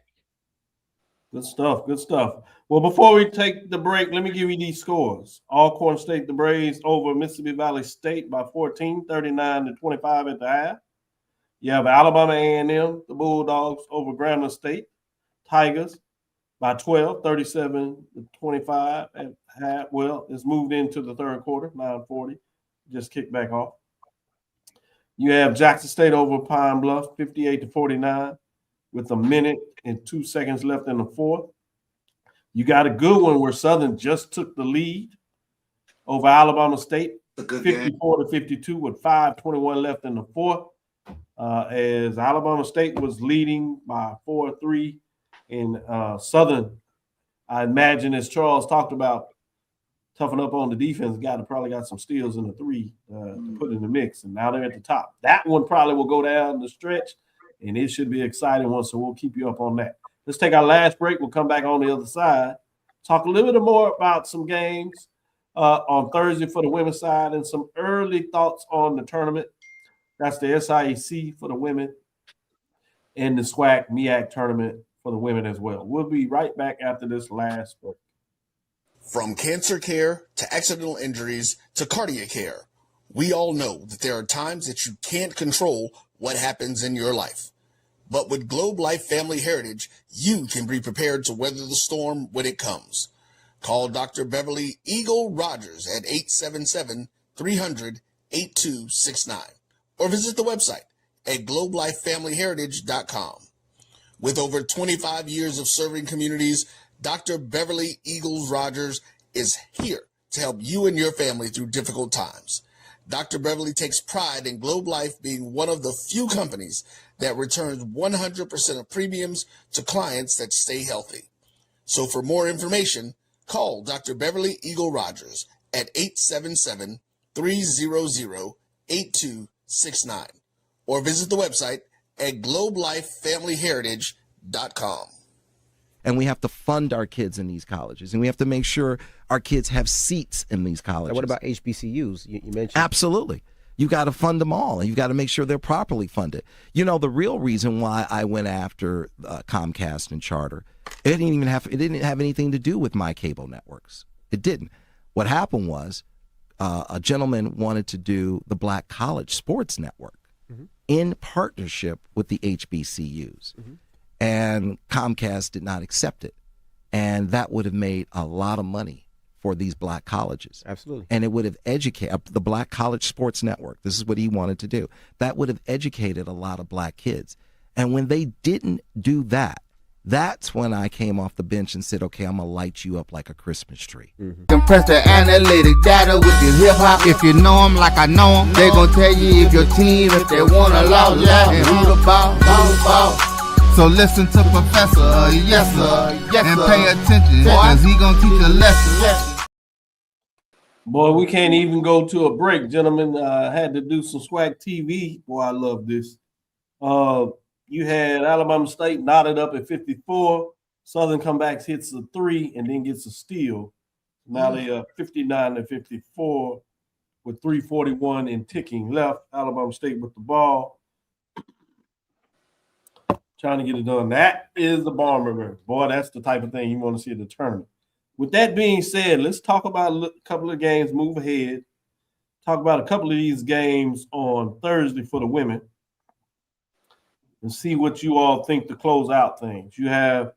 Good stuff. Well, before we take the break, let me give you these scores. Alcorn State, the Braves over Mississippi Valley State by 14, 39-25 at the half. You have Alabama A&M, the Bulldogs over Grambling State. Tigers by 12, 37-25 at half. Well, it's moved into the third quarter, 9:40. Just kicked back off. You have Jackson State over Pine Bluff, 58-49, with 1 minute and 2 seconds left in the fourth. You got a good one where Southern just took the lead over Alabama State, 54-52, with 5:21 left in the fourth. As Alabama State was leading by 4-3, and Southern, I imagine, as Charles talked about, toughen up on the defense, probably got some steals in the three to put in the mix, and now they're at the top. That one probably will go down the stretch, and it should be an exciting one, so we'll keep you up on that. Let's take our last break. We'll come back on the other side, talk a little bit more about some games on Thursday for the women's side and some early thoughts on the tournament. That's the SIAC for the women and the SWAC MEAC tournament for the women as well. We'll be right back after this last break. From cancer care to accidental injuries to cardiac care, we all know that there are times that you can't control what happens in your life. But with Globe Life Family Heritage, you can be prepared to weather the storm when it comes. Call Dr. Beverly Eagle Rogers at 877-300-8269 or visit the website at globelifefamilyheritage.com. With over 25 years of serving communities, Dr. Beverly Eagles Rogers is here to help you and your family through difficult times. Dr. Beverly takes pride in Globe Life being one of the few companies that returns 100% of premiums to clients that stay healthy. So for more information, call Dr. Beverly Eagle Rogers at 877-300-8269 or visit the website at globelifefamilyheritage.com. And we have to fund our kids in these colleges, and we have to make sure our kids have seats in these colleges. Now, what about HBCUs? You mentioned. Absolutely. You got to fund them all, and you've got to make sure they're properly funded. You know, the real reason why I went after Comcast and Charter, it didn't have anything to do with my cable networks. It didn't. What happened was a gentleman wanted to do the Black College Sports Network in partnership with the HBCUs. And Comcast did not accept it. And that would have made a lot of money for these black colleges. Absolutely. And it would have educated the Black College Sports Network. This is what he wanted to do. That would have educated a lot of black kids. And when they didn't do that, that's when I came off the bench and said, okay, I'm going to light you up like a Christmas tree. Compress the analytic data with your hip hop. If you know them like I know them, they gon' tell you if your team, if they want to lose, and who the ball. So listen to Professor, yes sir, and pay attention, cause he gon' teach a lesson. Boy, we can't even go to a break, gentlemen. I had to do some swag TV. Boy, I love this. You had Alabama State knotted up at 54. Southern Comebacks hits a 3 and then gets a steal. Now they are 59-54 with 3:41 and ticking left. Alabama State with the ball. Trying to get it done. That is the bomber. Boy, that's the type of thing you want to see at the tournament. With that being said, let's talk about a couple of games, move ahead. Talk about a couple of these games on Thursday for the women and see what you all think to close out things. You have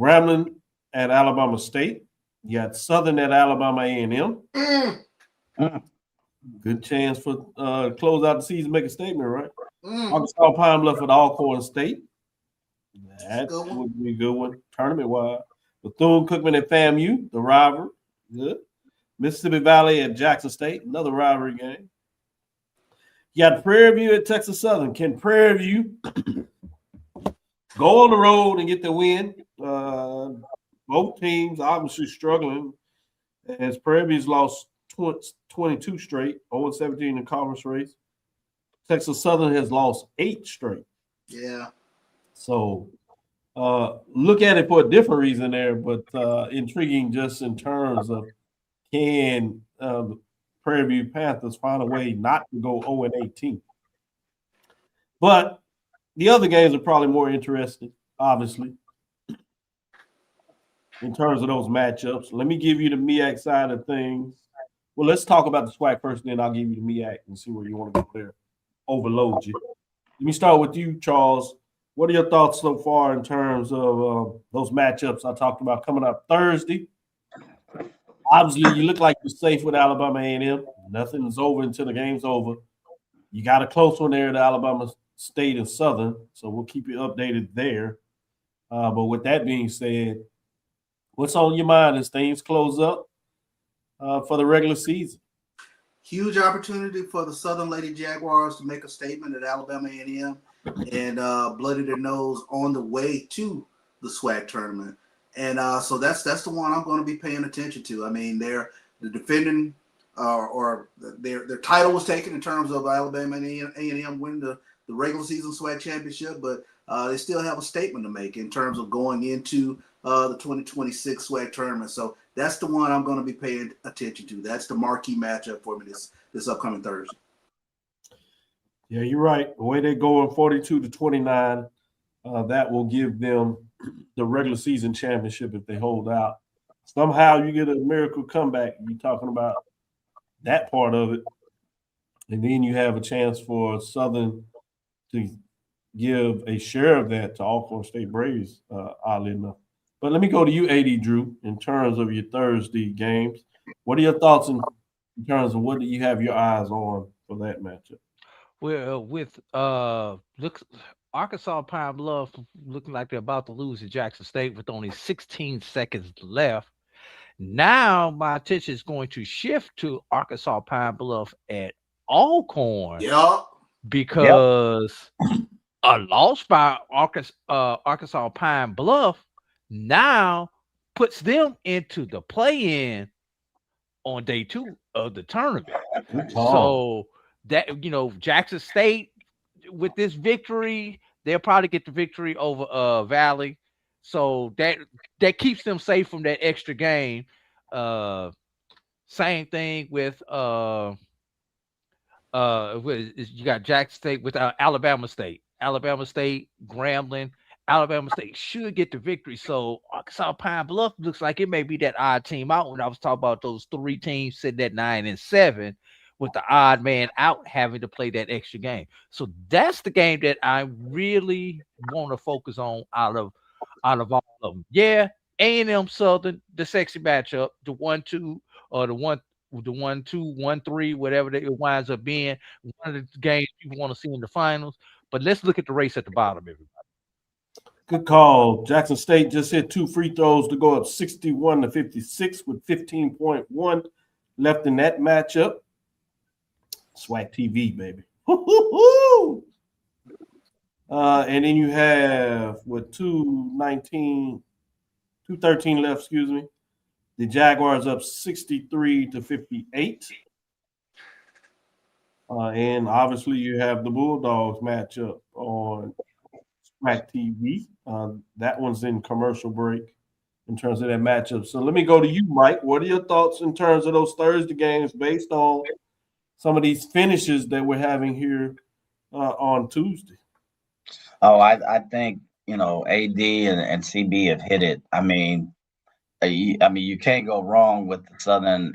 Grambling at Alabama State. You got Southern at Alabama A&M. Good chance for close out the season, make a statement, right? Arkansas Pine Bluff at Alcorn State. That would be a good one, tournament-wise. Bethune-Cookman at FAMU, the rivalry. Good. Mississippi Valley at Jackson State, another rivalry game. You got Prairie View at Texas Southern. Can Prairie View go on the road and get the win? Both teams obviously struggling as Prairie View's lost 22 straight, 0-17 in the conference race. Texas Southern has lost 8 straight. Yeah. So look at it for a different reason there, but intriguing just in terms of can the Prairie View Panthers find a way not to go 0-18. But the other games are probably more interesting, obviously, in terms of those matchups. Let me give you the MEAC side of things. Well, let's talk about the SWAC first, then I'll give you the MEAC and see where you want to go there. Overload you. Let me start with you, Charles. What are your thoughts so far in terms of those matchups I talked about coming up Thursday? Obviously, you look like you're safe with Alabama A&M. Nothing's over until the game's over. You got a close one there at Alabama State and Southern, so we'll keep you updated there. But with that being said, what's on your mind as things close up for the regular season? Huge opportunity for the Southern Lady Jaguars to make a statement at Alabama A&M and bloody their nose on the way to the SWAC tournament. And so that's the one I'm going to be paying attention to. I mean, they're the defending or their title was taken in terms of Alabama and A&M winning the regular season SWAC championship, but they still have a statement to make in terms of going into the 2026 SWAC tournament. So that's the one I'm going to be paying attention to. That's the marquee matchup for me this upcoming Thursday. Yeah, you're right. The way they're going 42-29, that will give them the regular season championship if they hold out. Somehow you get a miracle comeback. You're talking about that part of it. And then you have a chance for Southern to give a share of that to Alcorn State Braves, oddly enough. But let me go to you, AD Drew, in terms of your Thursday games. What are your thoughts in terms of what do you have your eyes on for that matchup? Well, with looks Arkansas Pine Bluff looking like they're about to lose to Jackson State with only 16 seconds left. Now my attention is going to shift to Arkansas Pine Bluff at Alcorn Yeah. Yep. because a loss by Arkansas Pine Bluff now puts them into the play-in on day 2 of the tournament. Good call. So that Jackson State with this victory, they'll probably get the victory over Valley. So that keeps them safe from that extra game. Same thing with you got Jackson State with Alabama State. Alabama State, Grambling. Alabama State should get the victory. So Arkansas Pine Bluff looks like it may be that odd team out when I was talking about those 3 teams sitting at 9 and 7 with the odd man out having to play that extra game. So that's the game that I really want to focus on out of all of them. Yeah, A&M Southern, the sexy matchup, the 1-2 or the 1-2, 1-3, whatever it winds up being, one of the games people want to see in the finals. But let's look at the race at the bottom, everybody. Good call. Jackson State just hit 2 free throws to go up 61-56 with 15.1 left in that matchup. SWAC TV, baby. And then you have with 2:13 left, excuse me. The Jaguars up 63-58. And obviously you have the Bulldogs matchup on SWAC TV. That one's in commercial break in terms of that matchup. So let me go to you, Mike. What are your thoughts in terms of those Thursday games based on some of these finishes that we're having here on Tuesday? Oh, I think AD and CB have hit it. I mean, you can't go wrong with the Southern,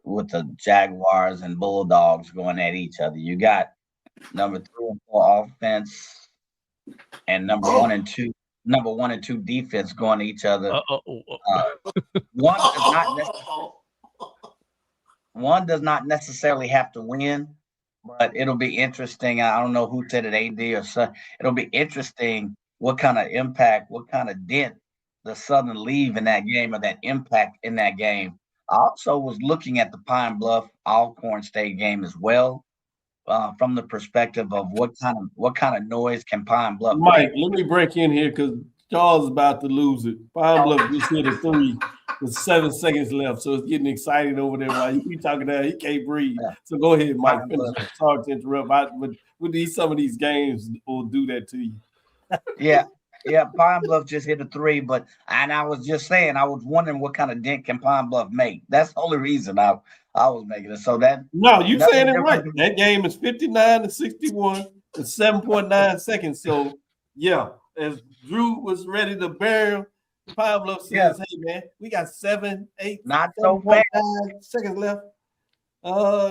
with the Jaguars and Bulldogs going at each other. You got number 3 and 4 offense and number 1 and 2 defense going at each other. One does not necessarily have to win, but it'll be interesting. I don't know who said it, AD or so. It'll be interesting what kind of impact, what kind of dent the Southern leave in that game or that impact in that game. I also was looking at the Pine Bluff Alcorn State game as well, from the perspective of what kind of noise can Pine Bluff Mike, make. let me break in here because Charles is about to lose it. Pine Bluff just hit a 3 with 7 seconds left, so it's getting excited over there. While you talking there, he can't breathe. So go ahead, Mike. Finish. Sorry to interrupt. But with some of these games will do that to you. Yeah, Pine Bluff just hit a 3, and I was just saying, I was wondering what kind of dent can Pine Bluff make. That's the only reason I was making it. So that you saying it right. That game is 59-61 with 7.9 seconds. So yeah, as Drew was ready to bury Pine Bluff says, hey man, we got 7, 8, not so fast. Seconds left.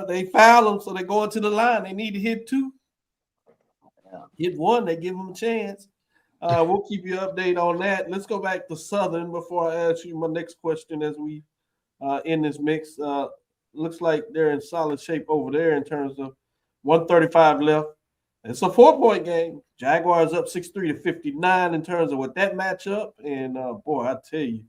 They foul them, so they go into the line. They need to hit 2. Hit 1, they give them a chance. We'll keep you updated on that. Let's go back to Southern before I ask you my next question as we end this mix. Looks like they're in solid shape over there in terms of 135 left. It's a 4-point game. Jaguars up 63-59 in terms of what that matchup. And boy, I tell you,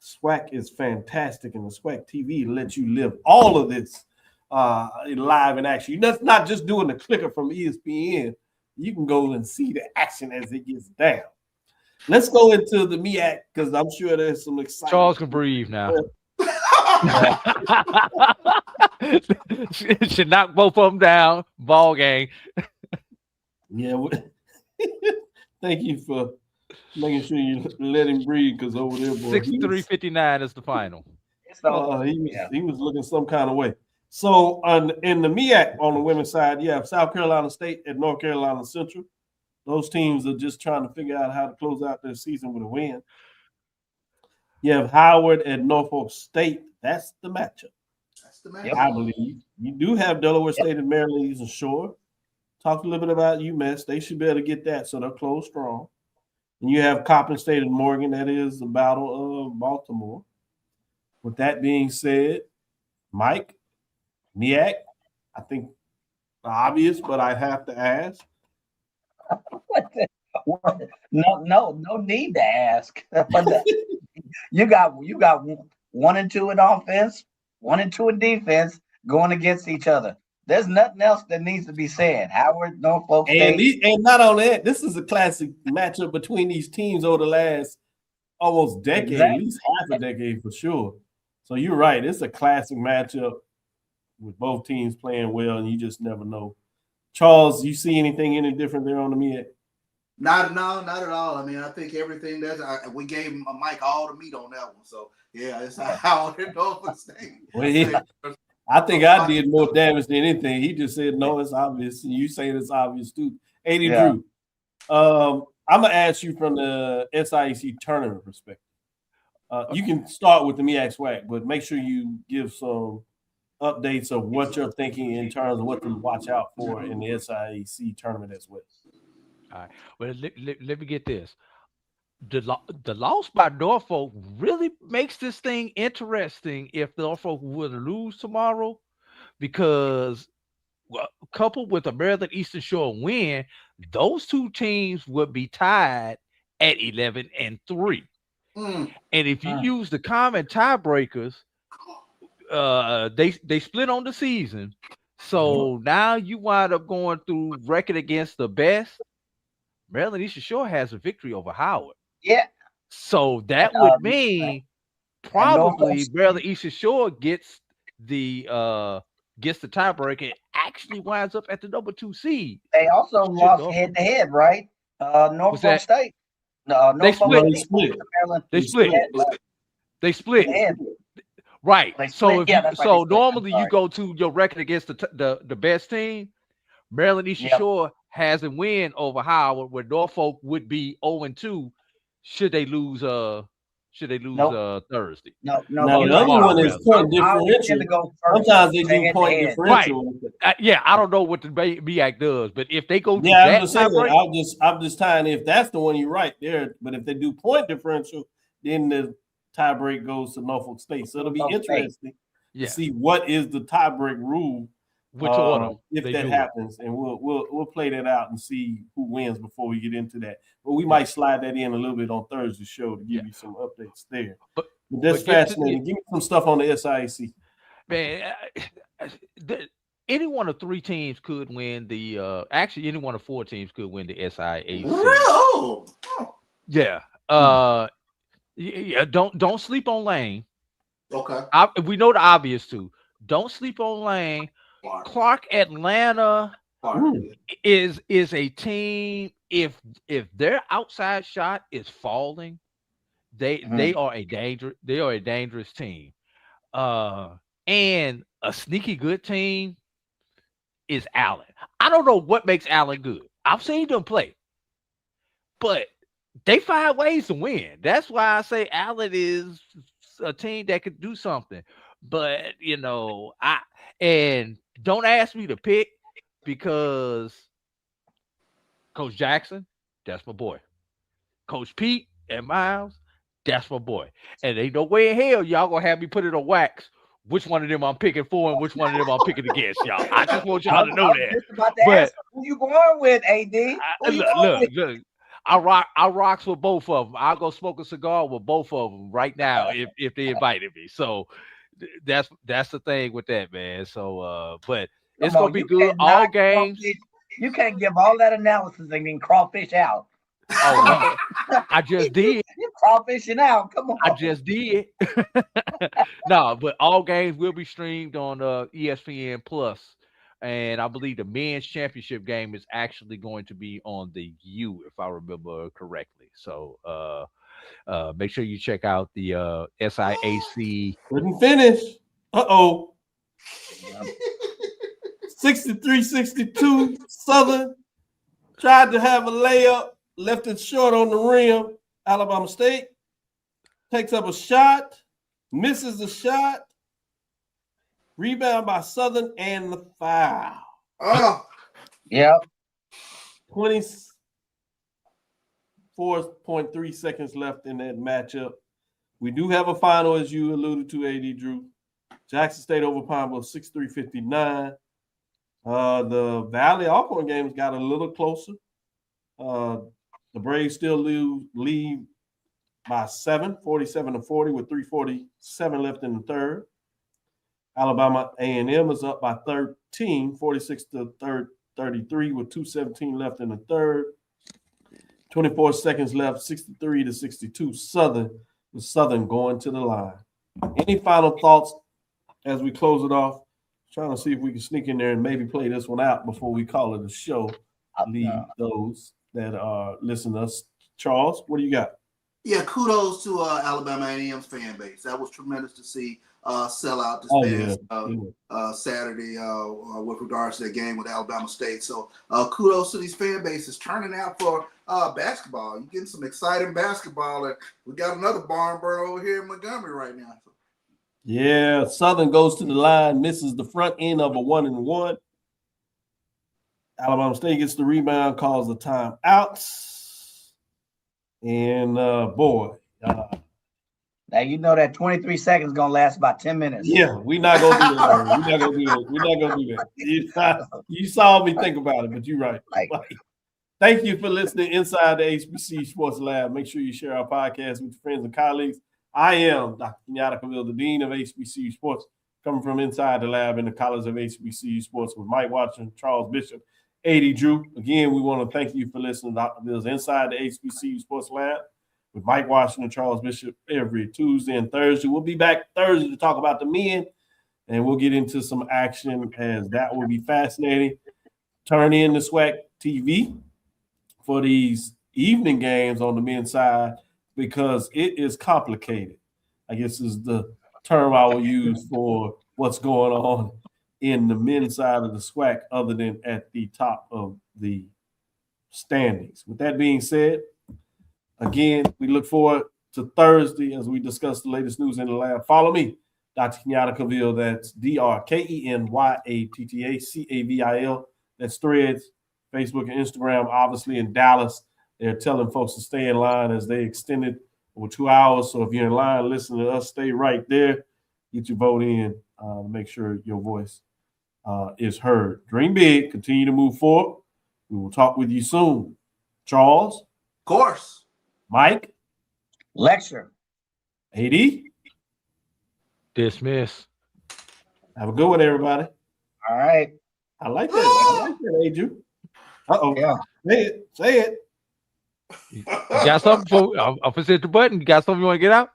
SWAC is fantastic, and the SWAC TV lets you live all of this live in action. That's not just doing the clicker from ESPN. You can go and see the action as it gets down. Let's go into the MEAC because I'm sure there's some excitement. Charles can breathe now. Should knock both of them down. Ball game. Yeah. Thank you for making sure you let him breathe because over there, boy, 63-59 is the final. He was looking some kind of way. So in the MEAC on the women's side, you have South Carolina State at North Carolina Central. Those teams are just trying to figure out how to close out their season with a win. You have Howard at Norfolk State. That's the matchup. I believe. You do have Delaware State and Maryland Eastern Shore. Talk a little bit about UMass. They should be able to get that, so they'll close strong. And you have Coppin State and Morgan. That is the Battle of Baltimore. With that being said, Mike, MEAC, I think obvious, but I have to ask. No need to ask. You got 1 and 2 in offense, 1 and 2 in defense going against each other. There's nothing else that needs to be said. Howard, Norfolk State. And not only that, this is a classic matchup between these teams over the last almost decade, Exactly. at least half a decade for sure. So you're right. It's a classic matchup with both teams playing well, and you just never know. Charles, you see anything any different there on the mid? Not at all. I mean, I think everything we gave Mike all the meat on that one. So yeah, it's Howard and Norfolk State. Well, I think I did more damage than anything. He just said no, it's obvious. And you saying it's obvious too. 80 Drew. I'm gonna ask you from the SIAC tournament perspective. You can start with the MEAC SWAC, but make sure you give some updates of what you're thinking in terms of what to watch out for in the SIAC tournament as well. All right. Well, let me get this. The loss by Norfolk really makes this thing interesting if Norfolk were to lose tomorrow, because coupled with a Maryland Eastern Shore win, those two teams would be tied at 11-3. And if you use the common tiebreakers, they split on the season. So now you wind up going through record against the best. Maryland Eastern Shore has a victory over Howard. Yeah. So that would mean probably Maryland Eastern Shore gets the tiebreaker and actually winds up at the number 2 seed. They also lost head-to-head, right? Norfolk State. They split. Right. So normally you go to your record against the best team. Maryland Eastern Shore has a win over Howard, where Norfolk would be 0-2 should they lose Thursday. No, the other one is point differential. Sometimes they do point differential. Right. I don't know what the MEAC does, but if they go I'm just tying if that's the one you're right there. But if they do point differential, then the tiebreak goes to Norfolk State. So it'll be interesting to see what is the tiebreak rule. Which order if that happens, and we'll play that out and see who wins before we get into that. But we might slide that in a little bit on Thursday's show to give you some updates there. But that's fascinating. Give me some stuff on the SIAC. Man, any one of 3 teams could win the. Actually, any one of 4 teams could win the SIAC. Really? Yeah. Don't sleep on Lane. Okay. We know the obvious too. Don't sleep on Lane. Clark Atlanta is a team. If their outside shot is falling, they are a dangerous team. And a sneaky good team is Allen. I don't know what makes Allen good. I've seen them play, but they find ways to win. That's why I say Allen is a team that could do something. But and don't ask me to pick, because Coach Jackson, that's my boy. Coach Pete and Miles, that's my boy. And ain't no way in hell y'all gonna have me put it on wax which one of them I'm picking for and which one of them I'm picking against, y'all. I just want y'all to know that. Who you going with, AD? Look. I rocks with both of them. I'll go smoke a cigar with both of them right now if they invited me. So that's the thing with that, man. So but it's gonna be good. All games. You can't give all that analysis and then crawfish out. Oh no, I just did. You're crawfishing out. Come on. I just did. No, but all games will be streamed on ESPN Plus. And I believe the men's championship game is actually going to be on the U, if I remember correctly. So make sure you check out the SIAC. Couldn't finish. 63-62 Southern tried to have a layup, left it short on the rim. Alabama State takes up a shot, misses the shot. Rebound by Southern and the foul. Yeah. 24.3 seconds left in that matchup. We do have a final, as you alluded to, AD Drew. Jackson State over Pine Bluff 63-59. The Valley Alcorn games got a little closer. The Braves still lead by 7, 47-40, with 3:47 left in the third. Alabama A&M is up by 13, 46-33, with 2:17 left in the third. 24 seconds left, 63-62. Southern going to the line. Any final thoughts as we close it off? Trying to see if we can sneak in there and maybe play this one out before we call it a show. Leave those that are listening to us. Charles, what do you got? Yeah, kudos to Alabama A&M's fan base. That was tremendous to see sell out this past Saturday with regards to that game with Alabama State. So kudos to these fan bases turning out for basketball. You're getting some exciting basketball. And we got another barn burner over here in Montgomery right now. Yeah, Southern goes to the line, misses the front end of a 1-and-1. Alabama State gets the rebound, calls the timeout. And now you know that 23 seconds gonna last about 10 minutes. Yeah, we're not gonna do that. We're not gonna do that. You saw me think about it, but you're right. Thank you for listening inside the HBCU Sports Lab. Make sure you share our podcast with your friends and colleagues. I am Dr. Kenyatta Cavil, the Dean of HBCU Sports, coming from inside the lab in the College of HBCU Sports with Mike Watson, Charles Bishop, A.D. Drew. Again, we want to thank you for listening to Dr. Cavill's Inside the HBCU Sports Lab with Mike Watson and Charles Bishop every Tuesday and Thursday. We'll be back Thursday to talk about the men, and we'll get into some action as that will be fascinating. Turn in the SWAC TV for these evening games on the men's side, because it is complicated, I guess is the term I will use for what's going on in the men's side of the SWAC other than at the top of the standings. With that being said, again, we look forward to Thursday as we discuss the latest news in the lab. Follow me, Dr. Kenyatta Cavil. That's DrKenyattaCavil. That's Threads, Facebook, and Instagram. Obviously in Dallas, they're telling folks to stay in line as they extended over 2 hours. So if you're in line, listen to us, stay right there. Get your vote in to make sure your voice is heard. Dream big. Continue to move forward. We will talk with you soon. Charles? Of course. Mike? Lecture. AD? Dismiss. Have a good one, everybody. All right. I like that. I like that, AD. Uh-oh. Yeah. Say it. You got something for? I'm gonna hit the button. You got something you want to get out?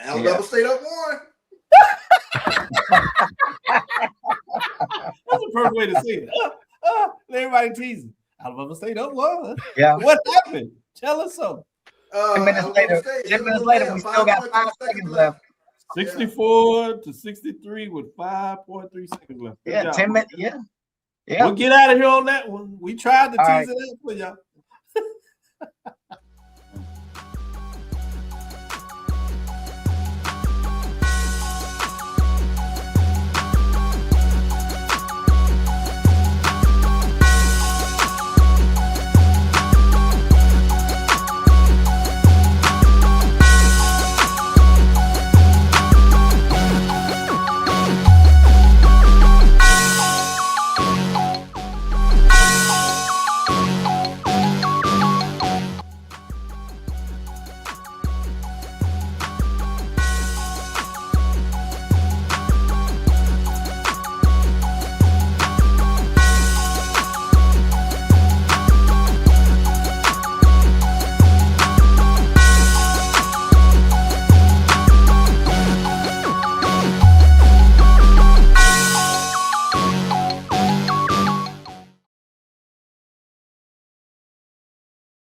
Alabama State up 1. That's the perfect way to say it. Everybody teasing. Alabama State up 1. Yeah. What happened? Tell us something. 10 minutes later, we still got 5 seconds left. 64-63 with 5.3 seconds left. Yeah, 10 minutes. Yeah. We'll get out of here on that one. We tried to tease it out for y'all.